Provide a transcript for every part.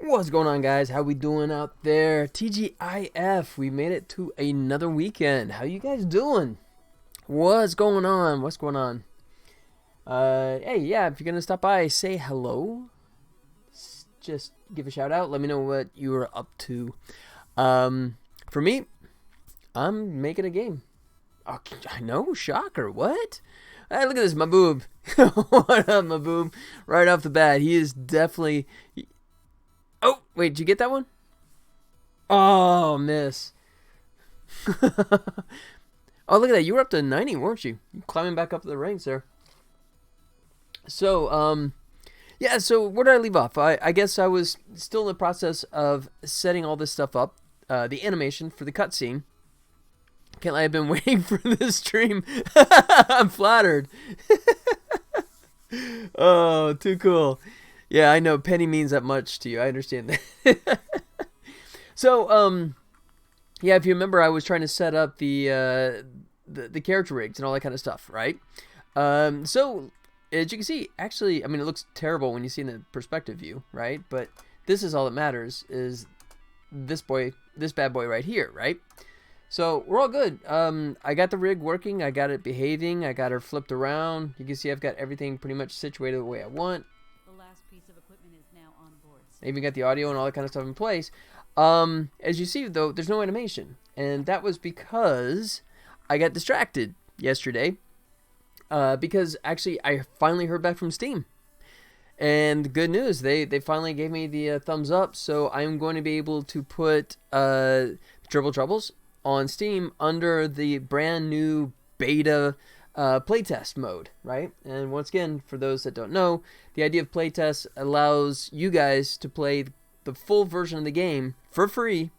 What's going on, guys? How we doing out there? TGIF, we made it to another weekend. How you guys doing? What's going on? What's going on? Hey, yeah, if you're gonna stop by, say hello. Just give a shout out. Let me know what you were up to. For me, I'm making a game. Oh, I know, shocker. What? Hey, look at this, my boob. What up, my boob? Right off the bat, he is definitely. Oh, wait, did you get that one? Oh, miss. Oh, look at that. You were up to 90, weren't you? You climbing back up the ranks there. So, yeah, so where did I leave off? I guess I was still in the process of setting all this stuff up. The animation for the cutscene. Can't lie, I've been waiting for this stream. I'm flattered. Oh, too cool. Yeah, I know penny means that much to you. I understand that. So, yeah, if you remember, I was trying to set up the character rigs and all that kind of stuff, right? So, as you can see, actually, I mean, it looks terrible when you see in the perspective view, right? But this is all that matters, is this bad boy right here, right? So, we're all good. I got the rig working. I got it behaving. I got her flipped around. You can see I've got everything pretty much situated the way I want. I even got the audio and all that kind of stuff in place. As you see, though, there's no animation. And that was because I got distracted yesterday. Because, actually, I finally heard back from Steam. And good news, they finally gave me the thumbs up. So I'm going to be able to put Triple Troubles on Steam under the brand new beta playtest mode, right? And once again, for those that don't know, the idea of playtest allows you guys to play the full version of the game for free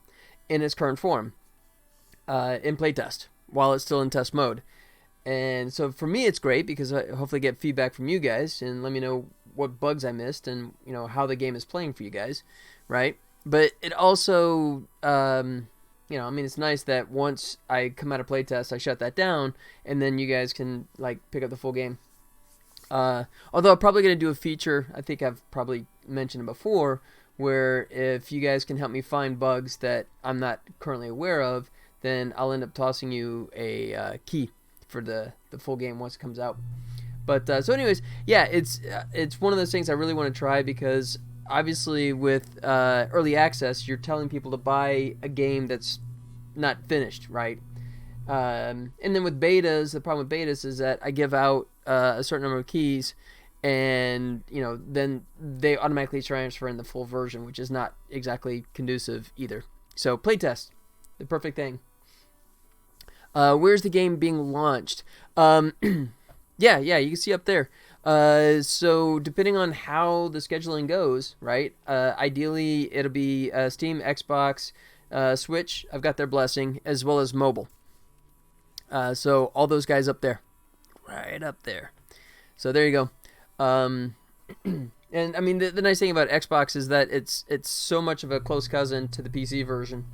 in its current form in playtest while it's still in test mode. And so for me, it's great because I hopefully get feedback from you guys and let me know what bugs I missed and how the game is playing for you guys, right? But it also I mean, it's nice that once I come out of playtest, I shut that down, and then you guys can, pick up the full game. Although I'm probably going to do a feature, I think I've probably mentioned it before, where if you guys can help me find bugs that I'm not currently aware of, then I'll end up tossing you a key for the full game once it comes out. But, so anyways, yeah, it's one of those things I really want to try because obviously with early access, you're telling people to buy a game that's not finished, right? And then with betas, the problem with betas is that I give out a certain number of keys and, then they automatically transfer in the full version, which is not exactly conducive either. So playtest, the perfect thing. Where's the game being launched? Yeah, you can see up there. So depending on how the scheduling goes, right? Ideally, it'll be Steam, Xbox, Switch. I've got their blessing, as well as mobile. So all those guys up there, right up there. So there you go. And I mean, the nice thing about Xbox is that it's so much of a close cousin to the PC version.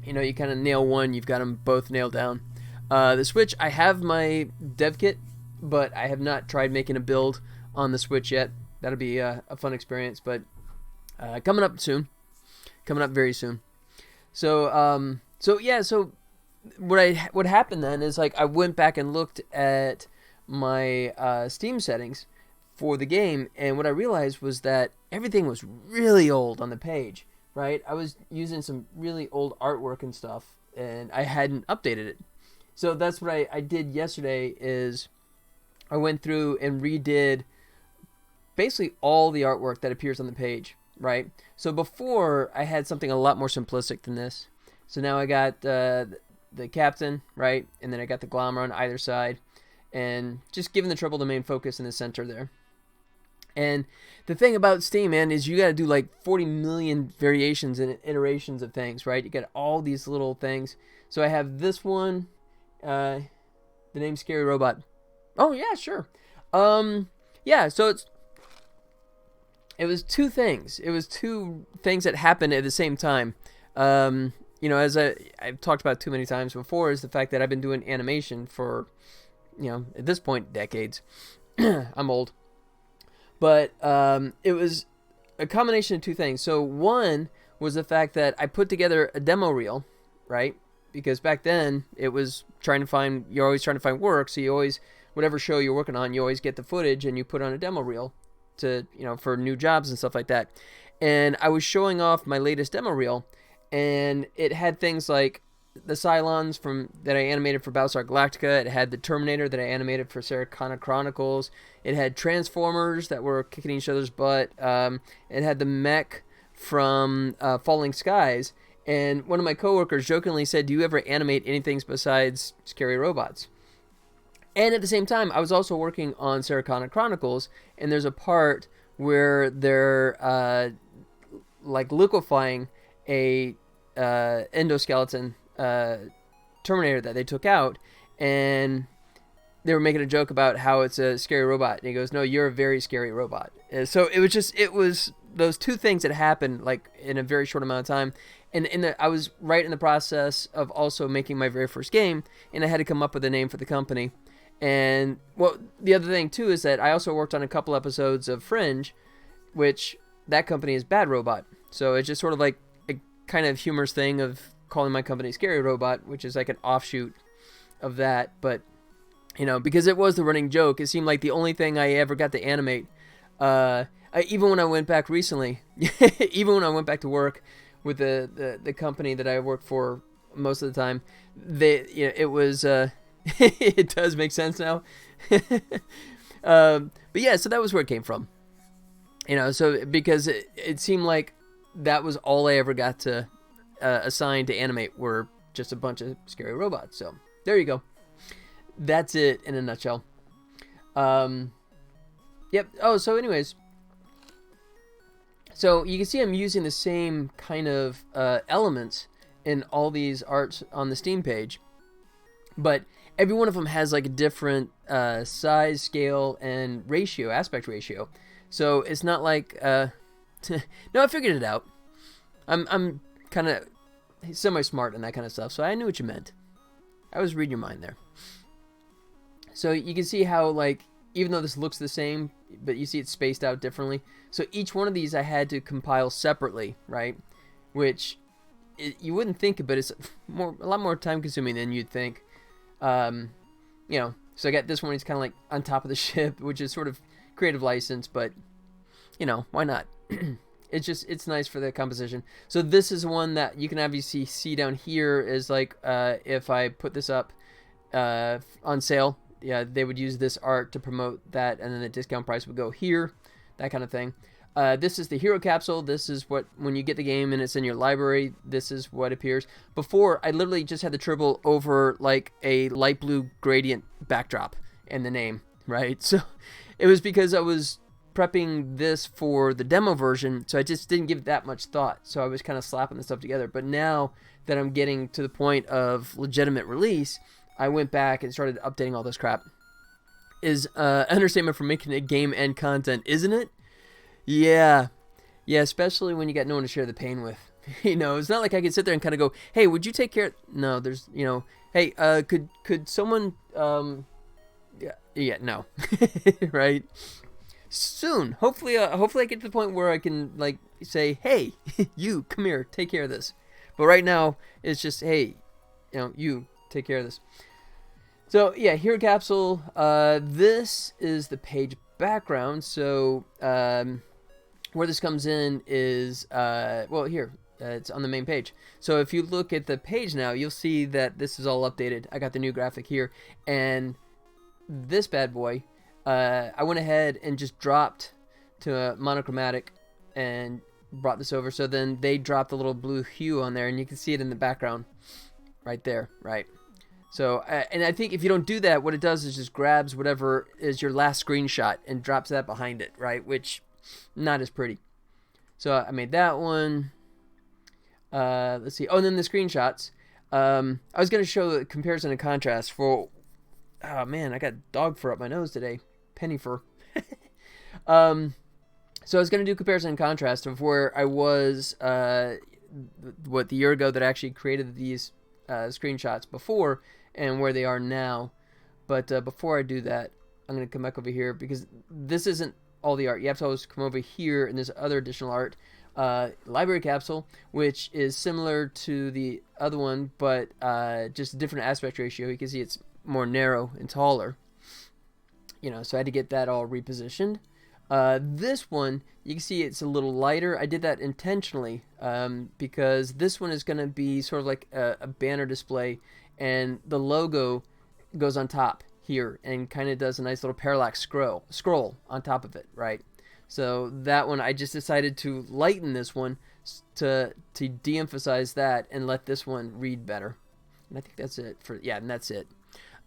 You kind of nail one, you've got them both nailed down. The Switch, I have my dev kit, but I have not tried making a build on the Switch yet. That'll be a fun experience, but coming up soon. Coming up very soon. So, so what happened then is I went back and looked at my Steam settings for the game, and what I realized was that everything was really old on the page, right? I was using some really old artwork and stuff, and I hadn't updated it. So that's what I did yesterday is I went through and redid basically all the artwork that appears on the page, right? So before, I had something a lot more simplistic than this. So now I got the captain, right? And then I got the glamour on either side. And just giving the triple domain focus in the center there. And the thing about Steam, man, is you got to do 40 million variations and iterations of things, right? You got all these little things. So I have this one. The name's Scary Robot. Oh, yeah, sure. Yeah, so it was two things. It was two things that happened at the same time. As I've talked about too many times before, is the fact that I've been doing animation for, at this point, decades. I'm old. But it was a combination of two things. So one was the fact that I put together a demo reel, right? Because back then it was you're always trying to find work. So you always, whatever show you're working on, you always get the footage and you put on a demo reel to, for new jobs and stuff like that. And I was showing off my latest demo reel, and it had things like the Cylons that I animated for Battlestar Galactica. It had the Terminator that I animated for Sarah Connor Chronicles. It had Transformers that were kicking each other's butt. It had the mech from Falling Skies. And one of my coworkers jokingly said, "Do you ever animate anything besides scary robots?" And at the same time, I was also working on Sarah Connor Chronicles, and there's a part where they're like liquefying a endoskeleton Terminator that they took out, and they were making a joke about how it's a scary robot, and he goes, "No, you're a very scary robot." And so it was those two things that happened like in a very short amount of time, and I was right in the process of also making my very first game, and I had to come up with a name for the company. And well, the other thing too is that I also worked on a couple episodes of Fringe, which that company is Bad Robot, so it's just sort of like a kind of humorous thing of calling my company Scary Robot, which is like an offshoot of that. But because it was the running joke, it seemed like the only thing I ever got to animate. Even when I went back recently, even when I went back to work with the company that I worked for most of the time, it was it does make sense now. But yeah, so that was where it came from. So because it seemed like that was all I ever got to assign to animate were just a bunch of scary robots. So there you go. That's it in a nutshell. Yep. Oh, so anyways. So you can see I'm using the same kind of elements in all these arts on the Steam page. But every one of them has like a different size, scale, and aspect ratio. So it's not like... no, I figured it out. I'm kind of semi-smart and that kind of stuff, so I knew what you meant. I was reading your mind there. So you can see how, like, even though this looks the same, but you see it's spaced out differently. So each one of these I had to compile separately, right? Which you wouldn't think, but it's a lot more time-consuming than you'd think. So I got this one. It's kind of like on top of the ship, which is sort of creative license, but why not? It's nice for the composition. So this is one that you can obviously see down here is like if I put this up on sale, yeah, they would use this art to promote that, and then the discount price would go here, that kind of thing. This is the hero capsule. This is what, when you get the game and it's in your library, this is what appears. Before, I literally just had the tribble over like a light blue gradient backdrop and the name, right? So it was because I was prepping this for the demo version, so I just didn't give it that much thought. So I was kind of slapping this stuff together. But now that I'm getting to the point of legitimate release, I went back and started updating all this crap. Is understatement for making a game and content, isn't it? Yeah, especially when you got no one to share the pain with. It's not like I can sit there and kind of go, "Hey, would you take care?" No, there's, hey, could someone, no, right? Soon, hopefully I get to the point where I can like say, "Hey, you come here, take care of this." But right now, it's just, "Hey, you take care of this." So yeah, hero capsule. This is the page background. So where this comes in is here. It's on the main page. So if you look at the page now, you'll see that this is all updated. I got the new graphic here, and this bad boy, I went ahead and just dropped to a monochromatic and brought this over. So then they dropped a little blue hue on there, and you can see it in the background right there, right? So, and I think if you don't do that, what it does is just grabs whatever is your last screenshot and drops that behind it, right? Which, not as pretty. So I made that one. Let's see. Oh, and then the screenshots. I was going to show a comparison and contrast for... Oh, man, I got dog fur up my nose today. Penny fur. So I was going to do comparison and contrast of where I was, the year ago that I actually created these screenshots before, and where they are now. But before I do that, I'm going to come back over here because this isn't all the art. You have to always come over here and there's other additional art. Library capsule, which is similar to the other one, but just a different aspect ratio. You can see it's more narrow and taller. So I had to get that all repositioned. This one, you can see it's a little lighter. I did that intentionally because this one is going to be sort of like a banner display, and the logo goes on top here and kind of does a nice little parallax scroll on top of it, right? So that one, I just decided to lighten this one to de-emphasize that and let this one read better. And I think that's it and that's it.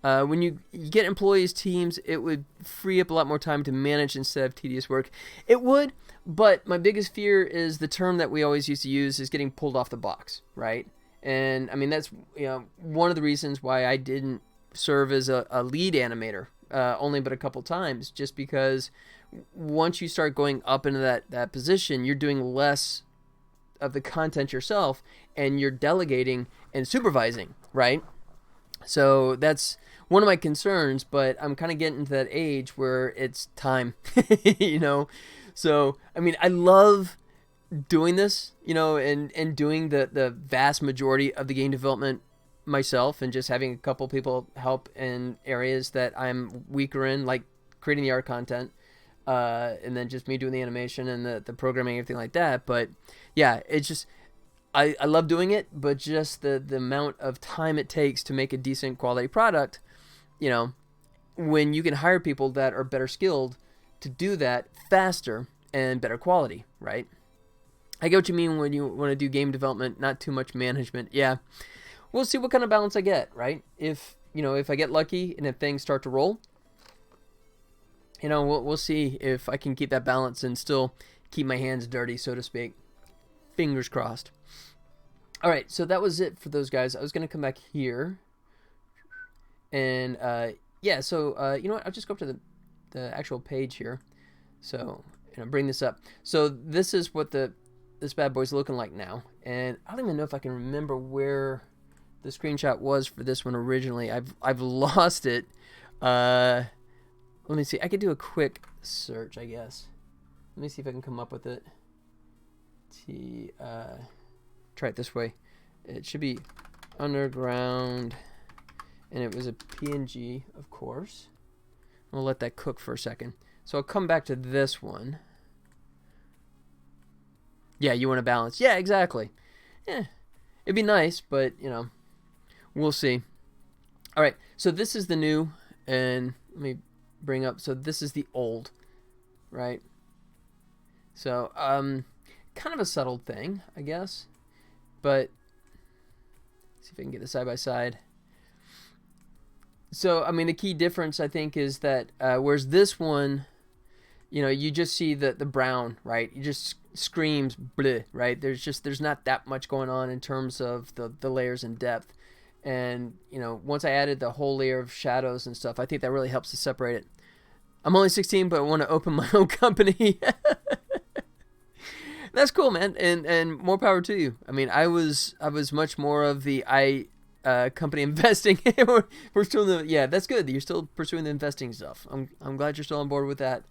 When you get employees, teams, it would free up a lot more time to manage instead of tedious work. It would, but my biggest fear is the term that we always used to use is getting pulled off the box, right? And I mean, that's one of the reasons why I didn't serve as a lead animator, only but a couple times, just because once you start going up into that position, you're doing less of the content yourself and you're delegating and supervising, right? So that's one of my concerns, but I'm kind of getting to that age where it's time, So, I mean, I love doing this, and doing the vast majority of the game development myself and just having a couple people help in areas that I'm weaker in, like creating the art content, and then just me doing the animation and the programming, everything like that. But yeah, it's just... I love doing it, but just the amount of time it takes to make a decent quality product, when you can hire people that are better skilled to do that faster and better quality, right? I get what you mean when you want to do game development, not too much management. Yeah, we'll see what kind of balance I get, right? If I get lucky and if things start to roll, we'll see if I can keep that balance and still keep my hands dirty, so to speak. Fingers crossed. All right, so that was it for those guys. I was going to come back here. And, so, you know what? I'll just go up to the actual page here. So, bring this up. So, this is what this bad boy's looking like now. And I don't even know if I can remember where the screenshot was for this one originally. I've lost it. Let me see. I could do a quick search, I guess. Let me see if I can come up with it. Try it this way. It should be underground, and it was a PNG, of course. We'll let that cook for a second. So I'll come back to this one. Yeah, you want to balance. Yeah, exactly. Yeah, it'd be nice, but we'll see. All right, so this is the new, and let me bring up. So this is the old, right? So kind of a subtle thing, I guess, but let's see if I can get this side by side. So, I mean, the key difference, I think, is that whereas this one, you just see the brown, right? It just screams bleh, right? There's not that much going on in terms of the layers and depth. And, once I added the whole layer of shadows and stuff, I think that really helps to separate it. I'm only 16, but I want to open my own company. That's cool, man, and more power to you. I mean, I was much more of the company investing. we're still in the that's good. You're still pursuing the investing stuff. I'm glad you're still on board with that.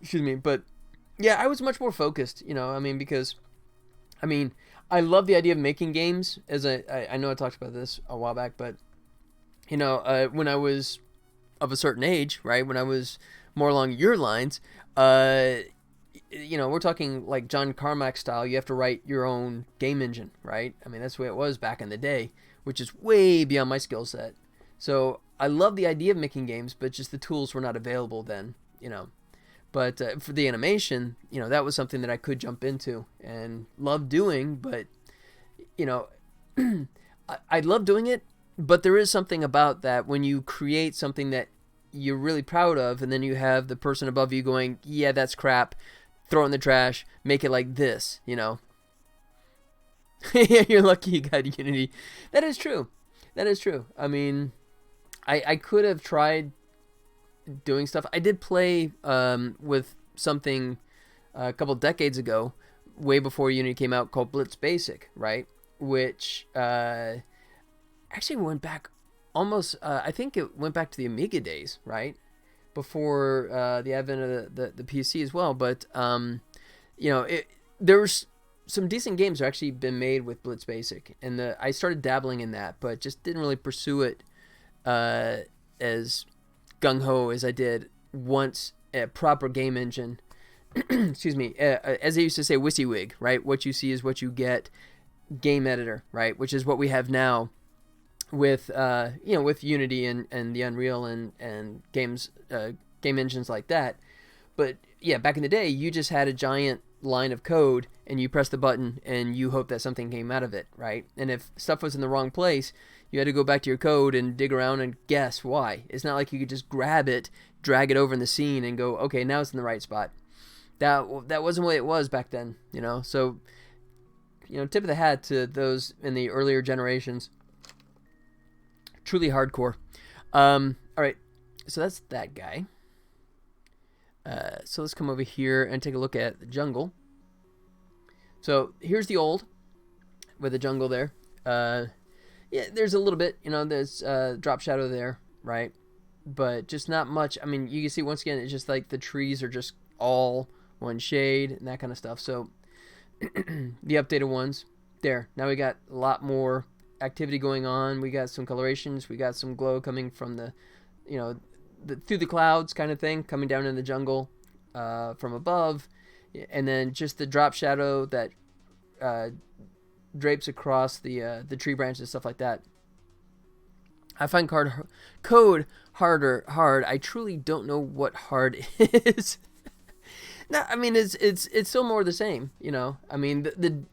Excuse me, but yeah, I was much more focused. Because I love the idea of making games. As I know I talked about this a while back, but when I was of a certain age, right, when I was more along your lines, we're talking like John Carmack style. You have to write your own game engine, right? I mean, that's the way it was back in the day, which is way beyond my skill set. So I love the idea of making games, but just the tools were not available then, But for the animation, that was something that I could jump into and love doing. But, I love doing it, but there is something about that when you create something that you're really proud of, and then you have the person above you going, yeah, that's crap. Throw it in the trash, make it like this, Yeah, you're lucky you got Unity. That is true. I mean, I could have tried doing stuff. I did play with something a couple decades ago, way before Unity came out, called Blitz Basic, right? Which actually went back almost, I think it went back to the Amiga days, right? before the advent of the PC as well. But there's some decent games that actually been made with Blitz Basic, and I started dabbling in that, but just didn't really pursue it as gung-ho as I did once a proper game engine. Excuse me, as they used to say, WYSIWYG, right? What you see is what you get. Game editor, right? Which is what we have now with with Unity and the Unreal and games game engines like that. But yeah, back in the day, you just had a giant line of code and you press the button and you hope that something came out of it, right? And if stuff was in the wrong place, you had to go back to your code and dig around and guess why. It's not like you could just grab it, drag it over in the scene and go, okay, now it's in the right spot. That wasn't what it was back then, So, tip of the hat to those in the earlier generations. Truly hardcore. All right, so that's that guy. So let's come over here and take a look at the jungle. So here's the old with the jungle there. Yeah, there's a little bit, there's drop shadow there, right? But just not much. I mean, you can see once again, it's just like the trees are just all one shade and that kind of stuff. So the updated ones there. Now we got a lot more activity going on. We got some colorations. We got some glow coming from the through the clouds kind of thing, coming down in the jungle from above, and then just the drop shadow that drapes across the tree branches and stuff like that. I find code hard. I truly don't know what hard is. No, I mean it's still more the same, I mean the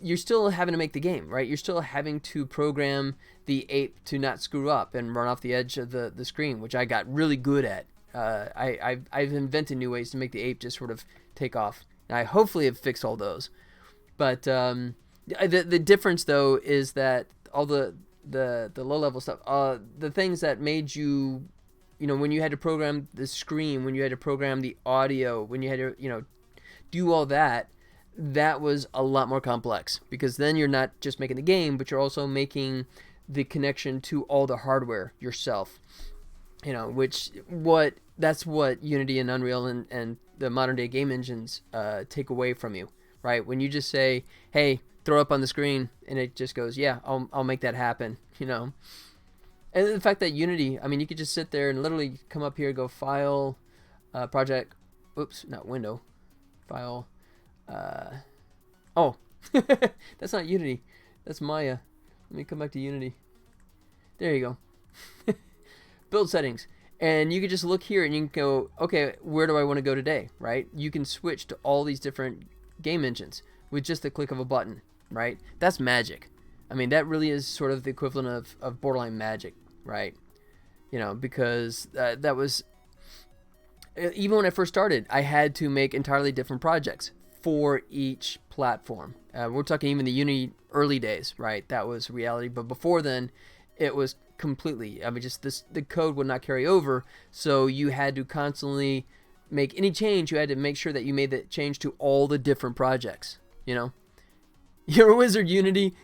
you're still having to make the game, right? You're still having to program the ape to not screw up and run off the edge of the screen, which I got really good at. I've invented new ways to make the ape just sort of take off. And I hopefully have fixed all those. But the difference though is that all the low level stuff, the things that made you, when you had to program the screen, when you had to program the audio, when you had to do all that. That was a lot more complex, because then you're not just making the game, but you're also making the connection to all the hardware yourself. That's what Unity and Unreal and the modern day game engines take away from you, right? When you just say, hey, throw up on the screen, and it just goes, yeah, I'll make that happen, And the fact that Unity, I mean, you could just sit there and literally come up here, go file, project, oops, not window, file, that's not Unity. That's Maya. Let me come back to Unity. There you go. Build settings. And you can just look here and you can go, okay, where do I want to go today, right? You can switch to all these different game engines with just the click of a button, right? That's magic. I mean, that really is sort of the equivalent of borderline magic, right? Because that was... Even when I first started, I had to make entirely different projects for each platform. We're talking even the Unity early days, right? That was reality. But before then, it was completely, I mean, just the code would not carry over. So you had to constantly make any change. You had to make sure that you made the change to all the different projects, You're a wizard, Unity.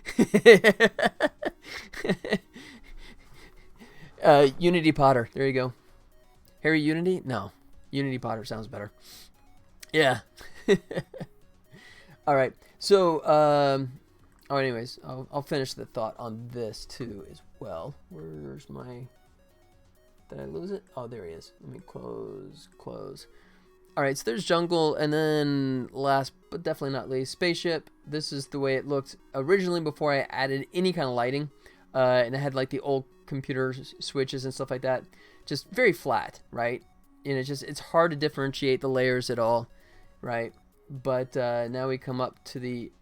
Unity Potter. There you go. Harry Unity? No. Unity Potter sounds better. Yeah. All right. So, anyways, I'll finish the thought on this too as well. Where's my... Did I lose it? Oh, there he is. Let me close. All right, so there's jungle, and then last but definitely not least, spaceship. This is the way it looked originally before I added any kind of lighting, and it had like the old computer switches and stuff like that. Just very flat, right? And it's hard to differentiate the layers at all, right? But now we come up to the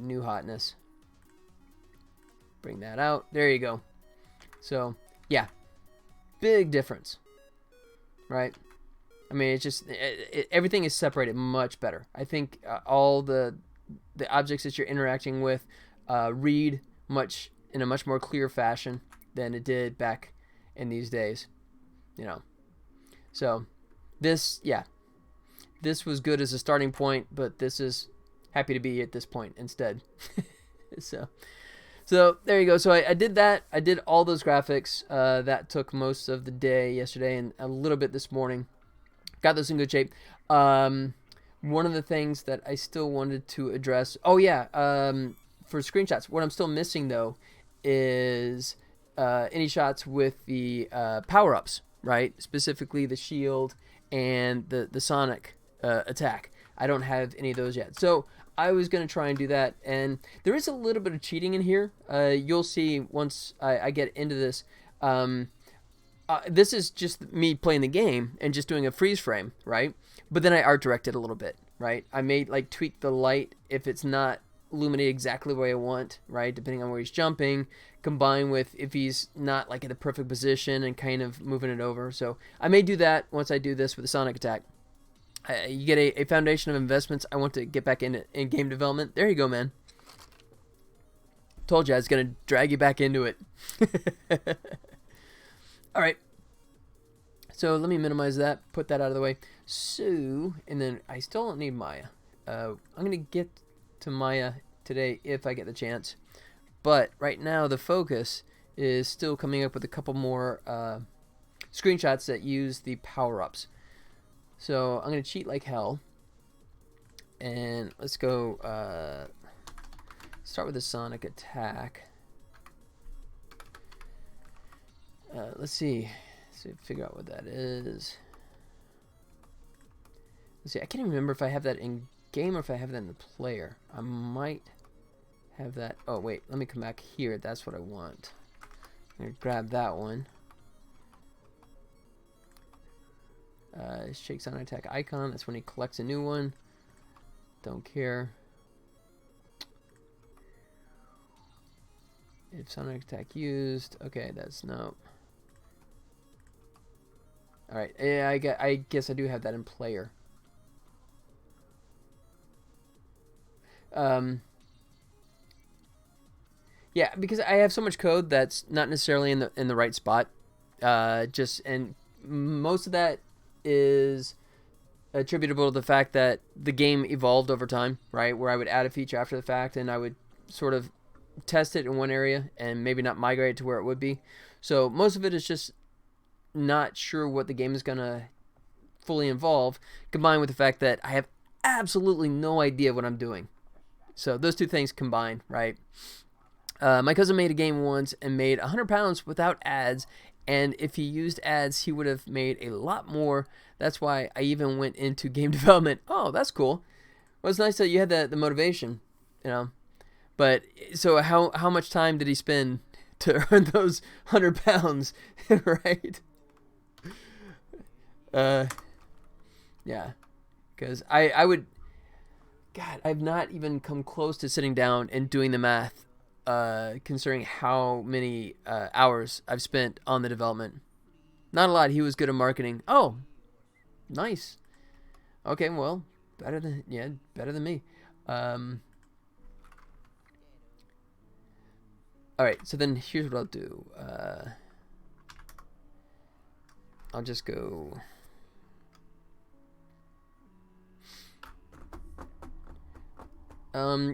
new hotness. Bring that out. There you go. So yeah, big difference, right? I mean, it's just everything is separated much better. I think all the objects that you're interacting with read in a much more clear fashion than it did back in these days, So this was good as a starting point, but this is happy to be at this point instead. So So there you go. So I did that. I did all those graphics. That took most of the day yesterday and a little bit this morning. Got those in good shape. One of the things that I still wanted to address. Oh yeah. For screenshots, what I'm still missing though is any shots with the power-ups, right? Specifically the shield and the sonic attack. I don't have any of those yet. So I was going to try and do that. And there is a little bit of cheating in here. You'll see once I get into this. This is just me playing the game and just doing a freeze frame, right? But then I art directed a little bit, right? I may like tweak the light if it's not illuminate exactly the way I want, right? Depending on where he's jumping, combined with if he's not like in the perfect position and kind of moving it over. So I may do that once I do this with the sonic attack. You get a foundation of investments. I want to get back in game development. There you go, man. Told you I was going to drag you back into it. All right. So let me minimize that, put that out of the way. So, and then I still don't need Maya. I'm going to get to Maya today if I get the chance. But right now the focus is still coming up with a couple more screenshots that use the power-ups. So I'm going to cheat like hell. And let's go start with the sonic attack. Let's see. Figure out what that is. Let's see. I can't even remember if I have that in game or if I have that in the player. I might have that. Oh wait, let me come back here. That's what I want. I'm gonna grab that one. Shake sonic attack icon. That's when he collects a new one. Don't care. If sonic attack used. Okay, that's no. Alright, yeah, I guess I do have that in player. Yeah, because I have so much code that's not necessarily in the right spot. And most of that is attributable to the fact that the game evolved over time, right? Where I would add a feature after the fact and I would sort of test it in one area and maybe not migrate to where it would be. So most of it is just not sure what the game is going to fully involve, combined with the fact that I have absolutely no idea what I'm doing. So those two things combine, right? My cousin made a game once and made 100 pounds without ads, and if he used ads, he would have made a lot more. That's why I even went into game development. Oh, that's cool. Well, it's nice that you had the motivation, you know. But so how much time did he spend to earn those 100 pounds, right? Yeah, because I would, God, I've not even come close to sitting down and doing the math, considering how many hours I've spent on the development. Not a lot. He was good at marketing. Oh, nice. Okay, well, better than me. All right, so then here's what I'll do. I'll just go.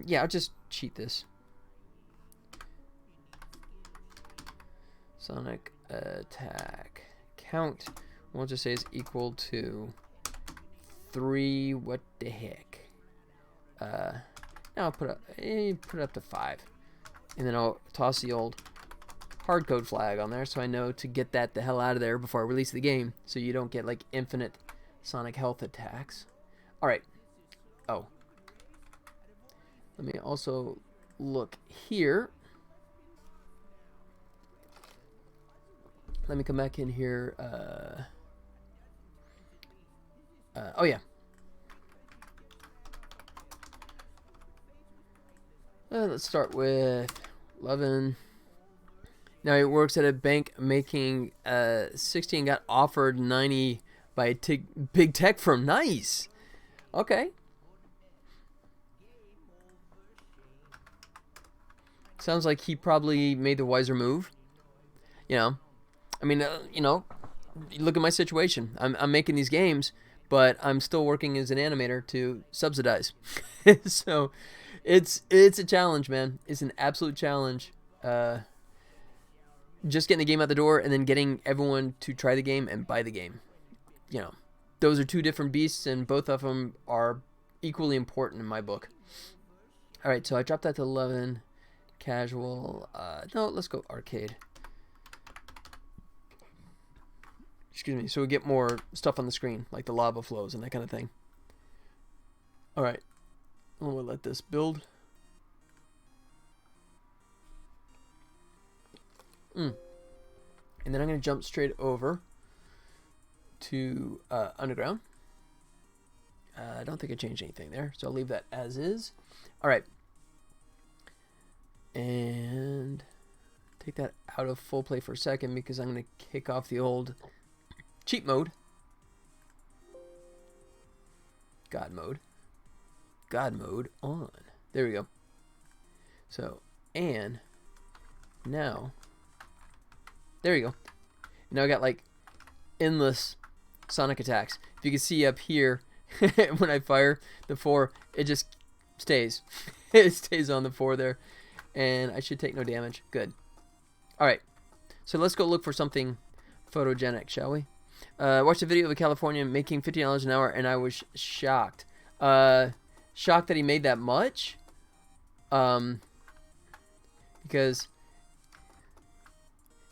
Yeah, I'll just cheat this. Sonic attack count. We'll just say is equal to 3. What the heck? Now I'll put it up to 5, and then I'll toss the old hard code flag on there so I know to get that the hell out of there before I release the game, so you don't get like infinite sonic health attacks. All right. Oh. Let me also look here. Let me come back in here. Oh yeah. Let's start with 11. Now he works at a bank making 60 and got offered 90 by a big tech firm. Nice. Okay. Sounds like he probably made the wiser move. You know, I mean, you know, look at my situation. I'm making these games, but I'm still working as an animator to subsidize. So it's a challenge, man. It's an absolute challenge. just getting the game out the door and then getting everyone to try the game and buy the game. You know, those are two different beasts, and both of them are equally important in my book. All right, so I dropped that to 11. Casual. No, let's go arcade. Excuse me. So we get more stuff on the screen, like the lava flows and that kind of thing. All right. I'm going to let this build. And then I'm going to jump straight over to Underground. I don't think I changed anything there, so I'll leave that as is. All right. And take that out of full play for a second because I'm going to kick off the old cheat mode. God mode. God mode on. There we go. So, and now, there you go. Now I got like endless sonic attacks. If you can see up here, when I fire the 4, it just stays. It stays on the 4 there. And I should take no damage. Good. Alright. So let's go look for something photogenic, shall we? Watched a video of a Californian making $50 an hour, and I was shocked. Shocked that he made that much. Because,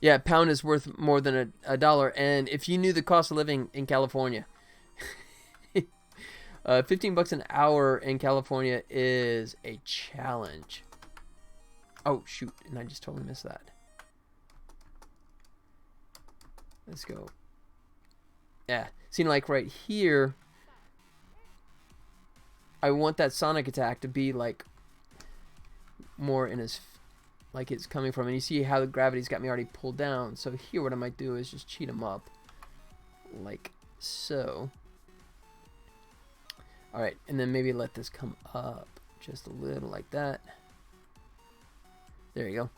yeah, a pound is worth more than a dollar. And if you knew the cost of living in California, $15 an hour in California is a challenge. Oh, shoot. And I just totally missed that. Let's go. Yeah. See, like right here, I want that sonic attack to be like more in his, like it's coming from. And you see how the gravity's got me already pulled down. So here what I might do is just cheat him up. Like so. Alright. And then maybe let this come up just a little like that. There you go.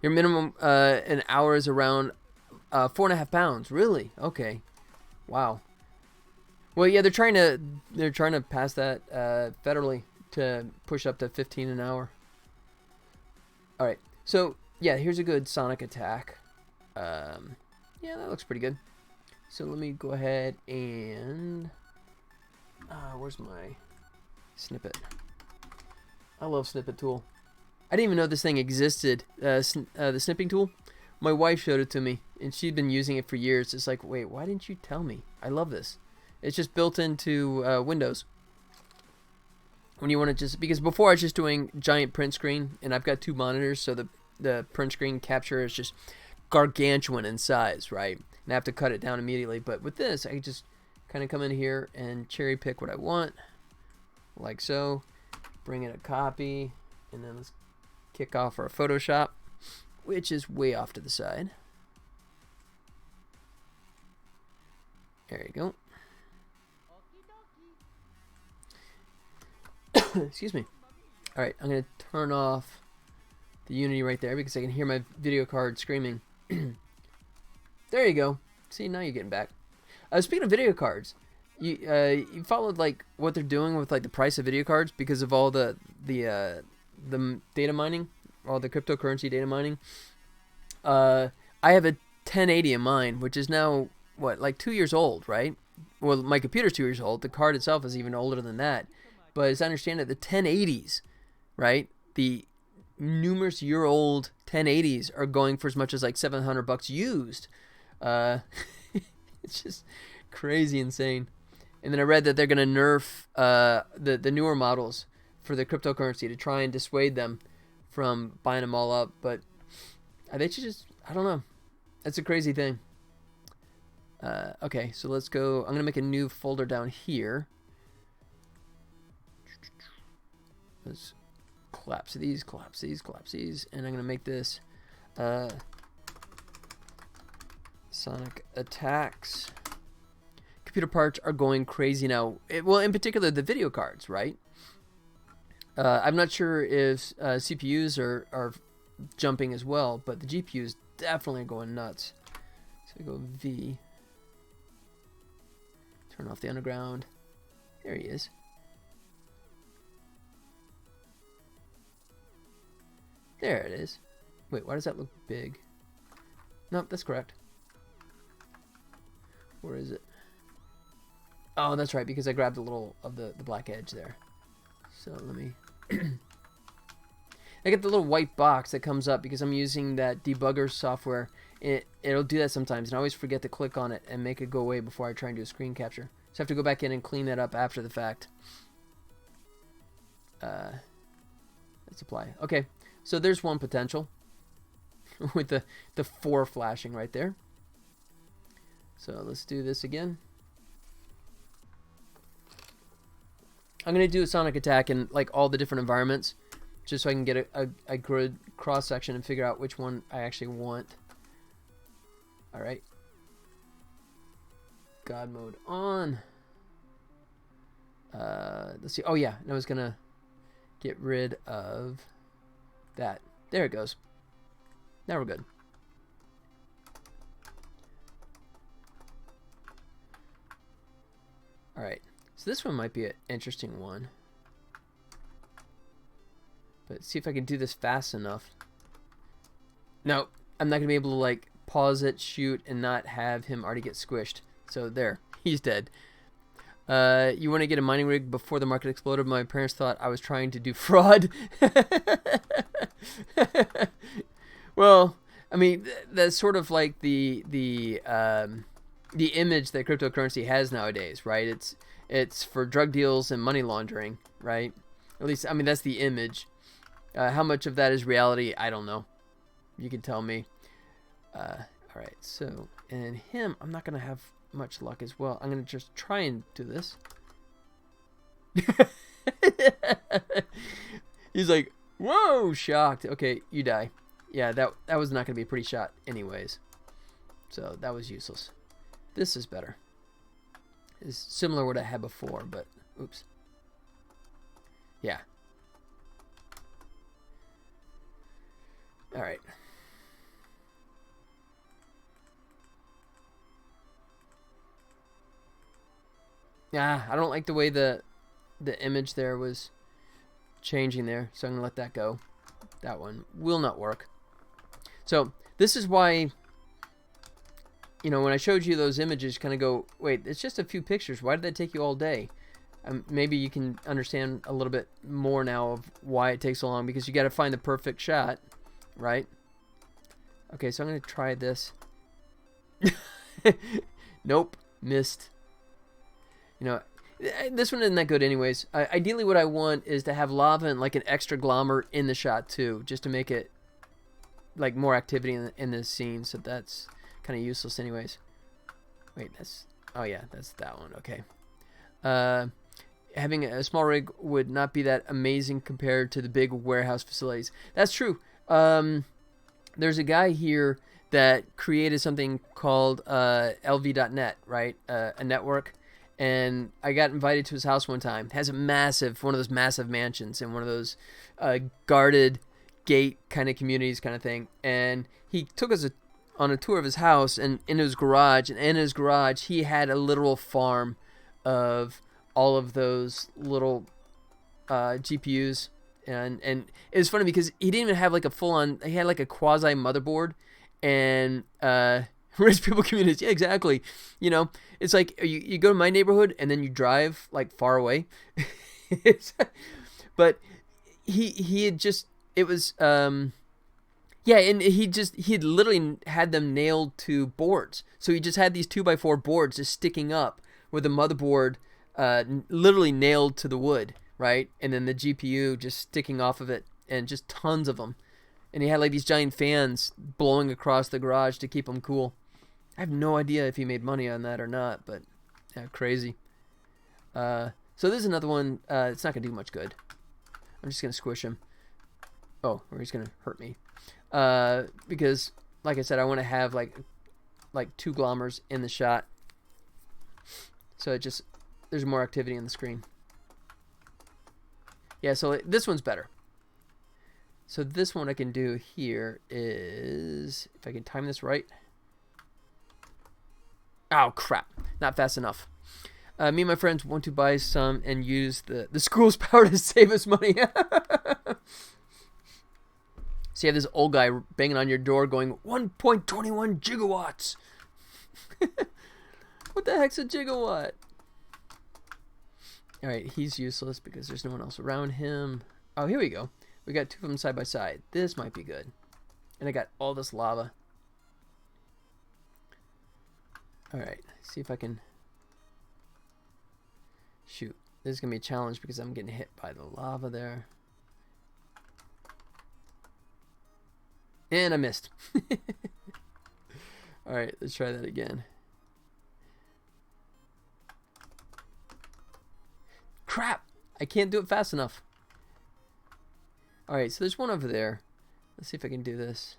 Your minimum an hour is around 4.5 pounds. Really? Okay. Wow. Well, yeah, they're trying to pass that federally to push up to 15 an hour. All right. So yeah, here's a good sonic attack. Yeah, that looks pretty good. So let me go ahead and where's my snippet? I love Snipping Tool. I didn't even know this thing existed, the Snipping Tool. My wife showed it to me, and she'd been using it for years. It's like, wait, why didn't you tell me? I love this. It's just built into Windows. When you want to just, because before I was just doing giant print screen, and I've got 2 monitors, so the print screen capture is just gargantuan in size, right? And I have to cut it down immediately. But with this, I can just kind of come in here and cherry pick what I want, like so. Bring in a copy, and then let's kick off our Photoshop, which is way off to the side. There you go. Excuse me. Alright, I'm going to turn off the Unity right there because I can hear my video card screaming. There you go. See, now you're getting back. Speaking of video cards, you followed like what they're doing with like the price of video cards because of all the data mining, all the cryptocurrency data mining. I have a 1080 in mine, which is now what, like 2 years old, right? Well, my computer's 2 years old. The card itself is even older than that. But as I understand it, the 1080s, right? The numerous year-old 1080s are going for as much as like $700 used. It's just crazy insane. And then I read that they're going to nerf the newer models for the cryptocurrency to try and dissuade them from buying them all up. But they should just, I don't know. That's a crazy thing. Okay, so let's go. I'm going to make a new folder down here. Let's collapse these, collapse these, collapse these. And I'm going to make this Sonic Attacks. Computer parts are going crazy now. Well, in particular, the video cards, right? I'm not sure if CPUs are jumping as well, but the GPUs definitely are going nuts. So I go V. Turn off the underground. There he is. There it is. Wait, why does that look big? Nope, that's correct. Where is it? Oh, that's right, because I grabbed a little of the black edge there. So let me... I get the little white box that comes up because I'm using that debugger software. It'll do that sometimes, and I always forget to click on it and make it go away before I try and do a screen capture. So I have to go back in and clean that up after the fact. Let's apply. Okay, so there's one potential with the 4 flashing right there. So let's do this again. I'm going to do a sonic attack in like all the different environments, just so I can get a good cross section and figure out which one I actually want. All right. God mode on. Let's see. Oh yeah, and I was gonna get rid of that. There it goes. Now we're good. All right. So this one might be an interesting one. But see if I can do this fast enough. No, I'm not going to be able to like pause it, shoot, and not have him already get squished. So there, he's dead. You want to get a mining rig before the market exploded? My parents thought I was trying to do fraud. Well, I mean, that's sort of like the image that cryptocurrency has nowadays, right? It's for drug deals and money laundering, right? At least, I mean, that's the image. How much of that is reality, I don't know. You can tell me. All right, so, and him, I'm not going to have much luck as well. I'm going to just try and do this. He's like, whoa, shocked. Okay, you die. Yeah, that was not going to be a pretty shot anyways. So that was useless. This is better. It's similar to what I had before, but oops. Yeah. All right. Yeah, I don't like the way the image there was changing there, so I'm going to let that go. That one will not work. So this is why, you know, when I showed you those images, kind of go, wait, it's just a few pictures. Why did that take you all day? Maybe you can understand a little bit more now of why it takes so long, because you got to find the perfect shot, right? Okay, so I'm going to try this. Nope, missed. You know, this one isn't that good anyways. Ideally what I want is to have lava and like an extra glommer in the shot too, just to make it like more activity in this scene. So that's kind of useless anyways. Wait, that's, oh yeah, that's that one. Okay. Having a small rig would not be that amazing compared to the big warehouse facilities. That's true. There's a guy here that created something called LV.net, right? A network. And I got invited to his house one time. It has a massive, one of those massive mansions in one of those guarded gate kind of communities kind of thing. And he took us on a tour of his house and in his garage. And in his garage, he had a literal farm of all of those little GPUs. And it was funny because he didn't even have like a full-on, he had like a quasi motherboard. And rich people communities, yeah, exactly. You know, it's like you go to my neighborhood and then you drive like far away. But he had just, it was yeah, and he had literally had them nailed to boards. So he just had these 2x4 boards just sticking up with the motherboard literally nailed to the wood, right? And then the GPU just sticking off of it, and just tons of them. And he had like these giant fans blowing across the garage to keep them cool. I have no idea if he made money on that or not, but yeah, crazy. So this is another one. It's not going to do much good. I'm just going to squish him. Oh, or he's going to hurt me. Because, like I said, I want to have like 2 glommers in the shot. So it just, there's more activity on the screen. Yeah, so this one's better. So this one I can do here is, if I can time this right. Oh, crap. Not fast enough. Me and my friends want to buy some and use the school's power to save us money. So you have this old guy banging on your door going 1.21 gigawatts. What the heck's a gigawatt? Alright, he's useless because there's no one else around him. Oh, here we go. We got two of them side by side. This might be good. And I got all this lava. Alright, see if I can... Shoot. This is going to be a challenge because I'm getting hit by the lava there. And I missed. Alright, let's try that again. Crap! I can't do it fast enough. Alright, so there's one over there. Let's see if I can do this.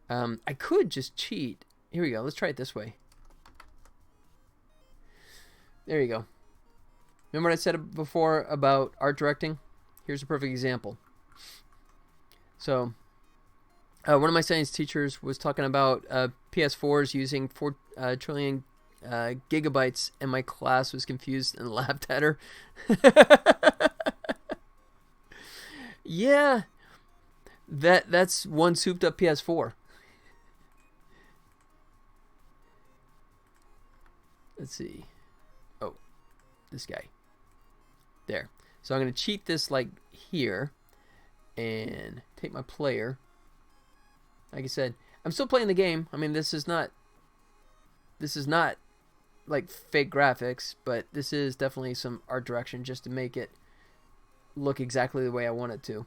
I could just cheat. Here we go. Let's try it this way. There you go. Remember what I said before about art directing? Here's a perfect example. So, one of my science teachers was talking about PS4s using 4 trillion gigabytes, and my class was confused and laughed at her. Yeah, that's one souped up PS4. Let's see. Oh, this guy. There. So I'm going to cheat this like here and take my player. Like I said, I'm still playing the game. I mean, this is not like fake graphics, but this is definitely some art direction just to make it look exactly the way I want it to.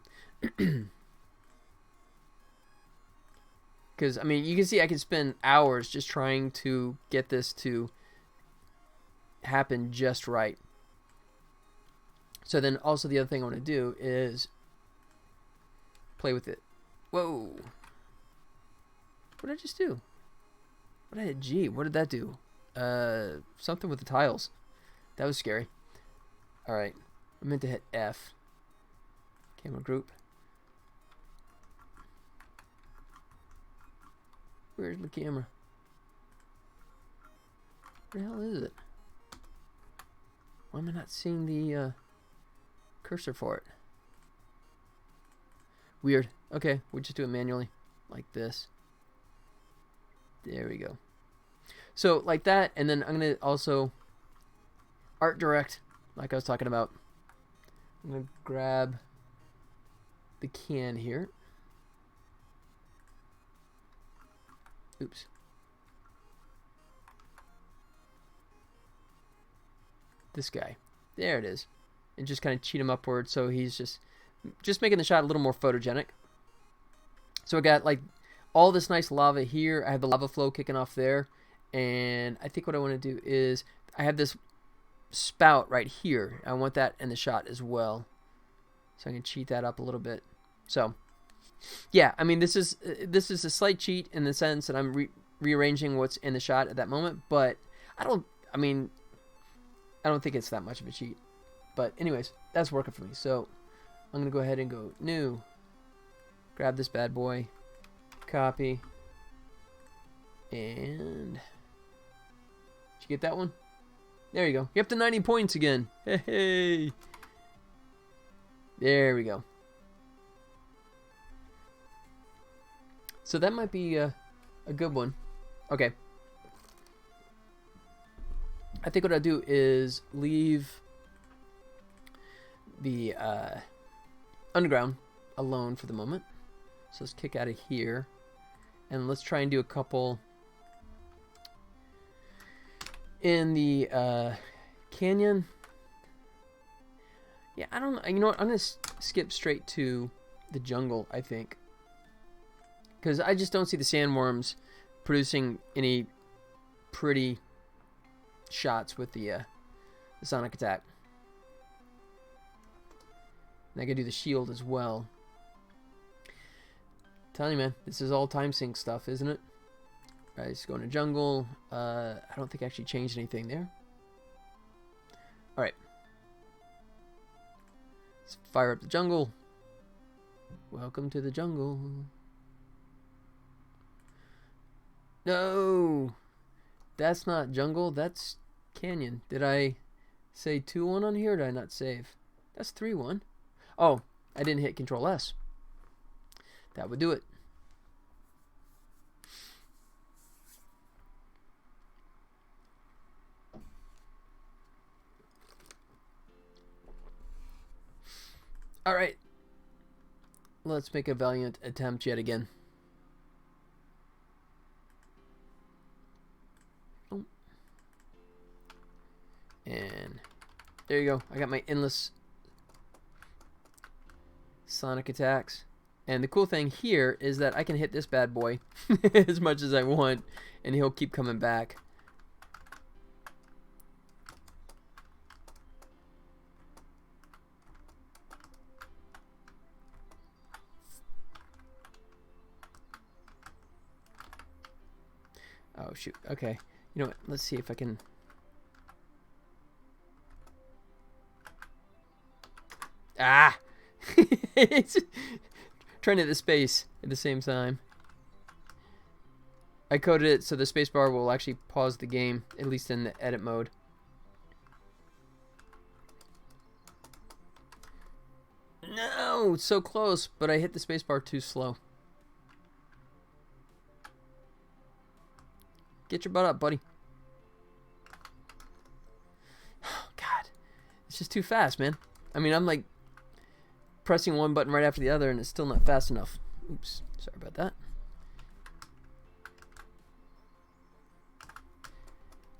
Because, I mean, you can see I can spend hours just trying to get this to happen just right. So then also the other thing I want to do is play with it. Whoa. What did I just do? What did I hit G? What did that do? Something with the tiles. That was scary. Alright. I meant to hit F. Camera group. Where's the camera? Where the hell is it? Why am I not seeing the cursor for it? Weird. Okay, we'll just do it manually. Like this. There we go. So, like that, and then I'm going to also art direct, like I was talking about. I'm going to grab the can here. Oops. This guy. There it is. And just kind of cheat him upward so he's just making the shot a little more photogenic. So I got like all this nice lava here. I have the lava flow kicking off there. And I think what I want to do is I have this spout right here. I want that in the shot as well. So I can cheat that up a little bit. So yeah, I mean this is a slight cheat in the sense that I'm rearranging what's in the shot at that moment, but I don't think it's that much of a cheat. But anyways, that's working for me. So I'm going to go ahead and go new. Grab this bad boy. Copy. And... Did you get that one? There you go. You're up to 90 points again. Hey! There we go. So that might be a good one. Okay. I think what I'll do is leave the underground alone for the moment. So let's kick out of here. And let's try and do a couple in the canyon. Yeah, I don't know. You know what? I'm going to skip straight to the jungle, I think. Because I just don't see the sandworms producing any pretty shots with the sonic attack. And I can do the shield as well. Telling you, man, this is all time sync stuff, isn't it? Alright, let's go into jungle. I don't think I actually changed anything there. Alright. Let's fire up the jungle. Welcome to the jungle. No! That's not jungle, that's canyon. Did I say 2-1 on here or did I not save? That's 3-1. Oh, I didn't hit Control S. That would do it. All right. Let's make a valiant attempt yet again. And there you go. I got my endless sonic attacks. And the cool thing here is that I can hit this bad boy as much as I want, and he'll keep coming back. Oh, shoot. Okay. You know what? Let's see if I can... Ah! It's trying to hit the space at the same time. I coded it so the spacebar will actually pause the game, at least in the edit mode. No! So close, but I hit the spacebar too slow. Get your butt up, buddy. Oh, God. It's just too fast, man. I mean, I'm like pressing one button right after the other, and it's still not fast enough. Oops. Sorry about that.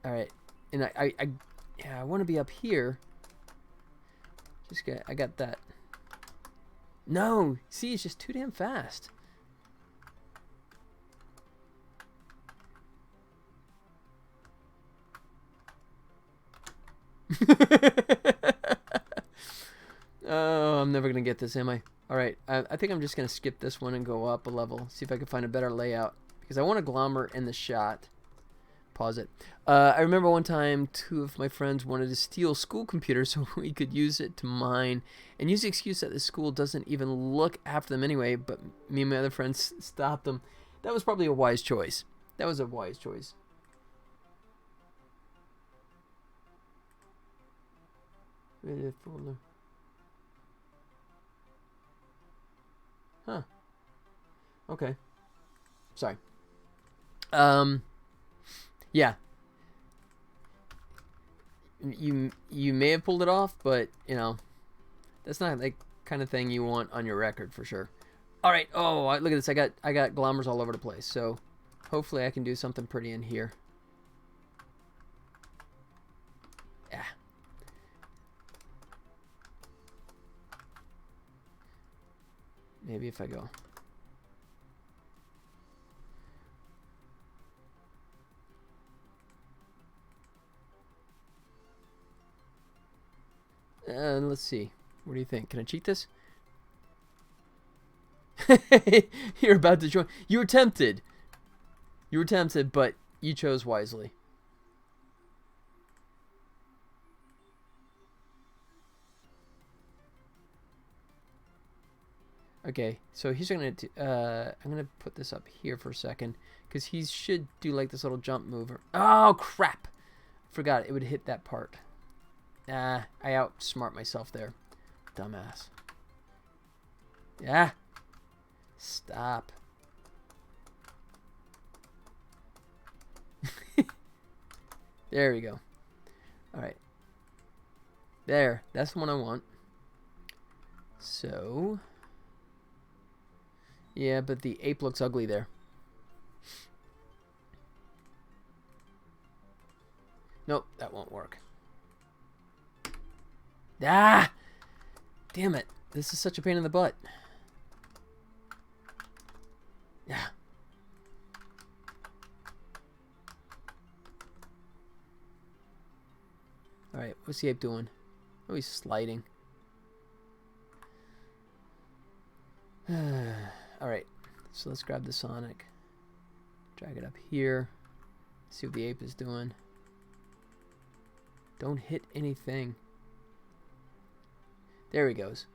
All right. And I want to be up here. I got that. No. See, it's just too damn fast. Oh, I'm never going to get this, am I? Alright, I think I'm just going to skip this one and go up a level. See if I can find a better layout. Because I want a glommer in the shot. Pause it. I remember one time 2 of my friends wanted to steal school computers so we could use it to mine. And use the excuse that the school doesn't even look after them anyway. But me and my other friends stopped them. That was probably a wise choice. That was a wise choice. Folder. Huh. Okay. Sorry. Yeah. You may have pulled it off, but you know, that's not the kind of thing you want on your record for sure. All right. Oh, look at this. I got glommers all over the place. So hopefully I can do something pretty in here. Yeah. Maybe if I go. Let's see. What do you think? Can I cheat this? You're about to join. You were tempted. You were tempted, but you chose wisely. Okay, so he's gonna. I'm gonna put this up here for a second because he should do like this little jump mover. Oh crap! Forgot it would hit that part. I outsmart myself there, dumbass. Yeah. Stop. There we go. All right. There. That's the one I want. So. Yeah, but the ape looks ugly there. Nope, that won't work. Ah! Damn it. This is such a pain in the butt. Yeah. Alright, what's the ape doing? Oh, he's sliding. Alright, so let's grab the Sonic. Drag it up here. See what the ape is doing. Don't hit anything. There he goes.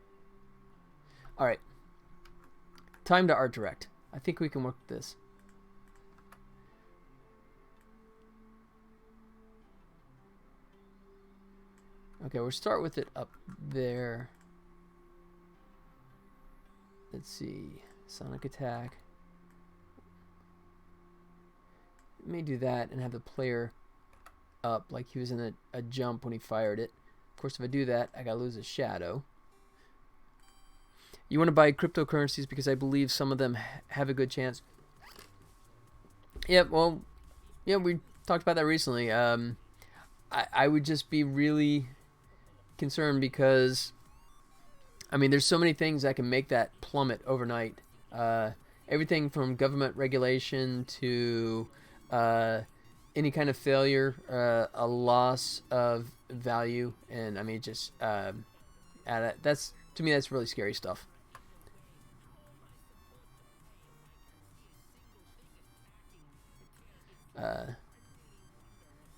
Alright. Time to art direct. I think we can work this. Okay, we'll start with it up there. Let's see. Sonic attack. Let me do that and have the player up like he was in a jump when he fired it. Of course, if I do that, I gotta lose a shadow. You want to buy cryptocurrencies because I believe some of them have a good chance. Yep, well, yeah, we talked about that recently. I would just be really concerned because, I mean, there's so many things that can make that plummet overnight. Everything from government regulation to any kind of failure, a loss of value, and I mean, just that's, to me, that's really scary stuff.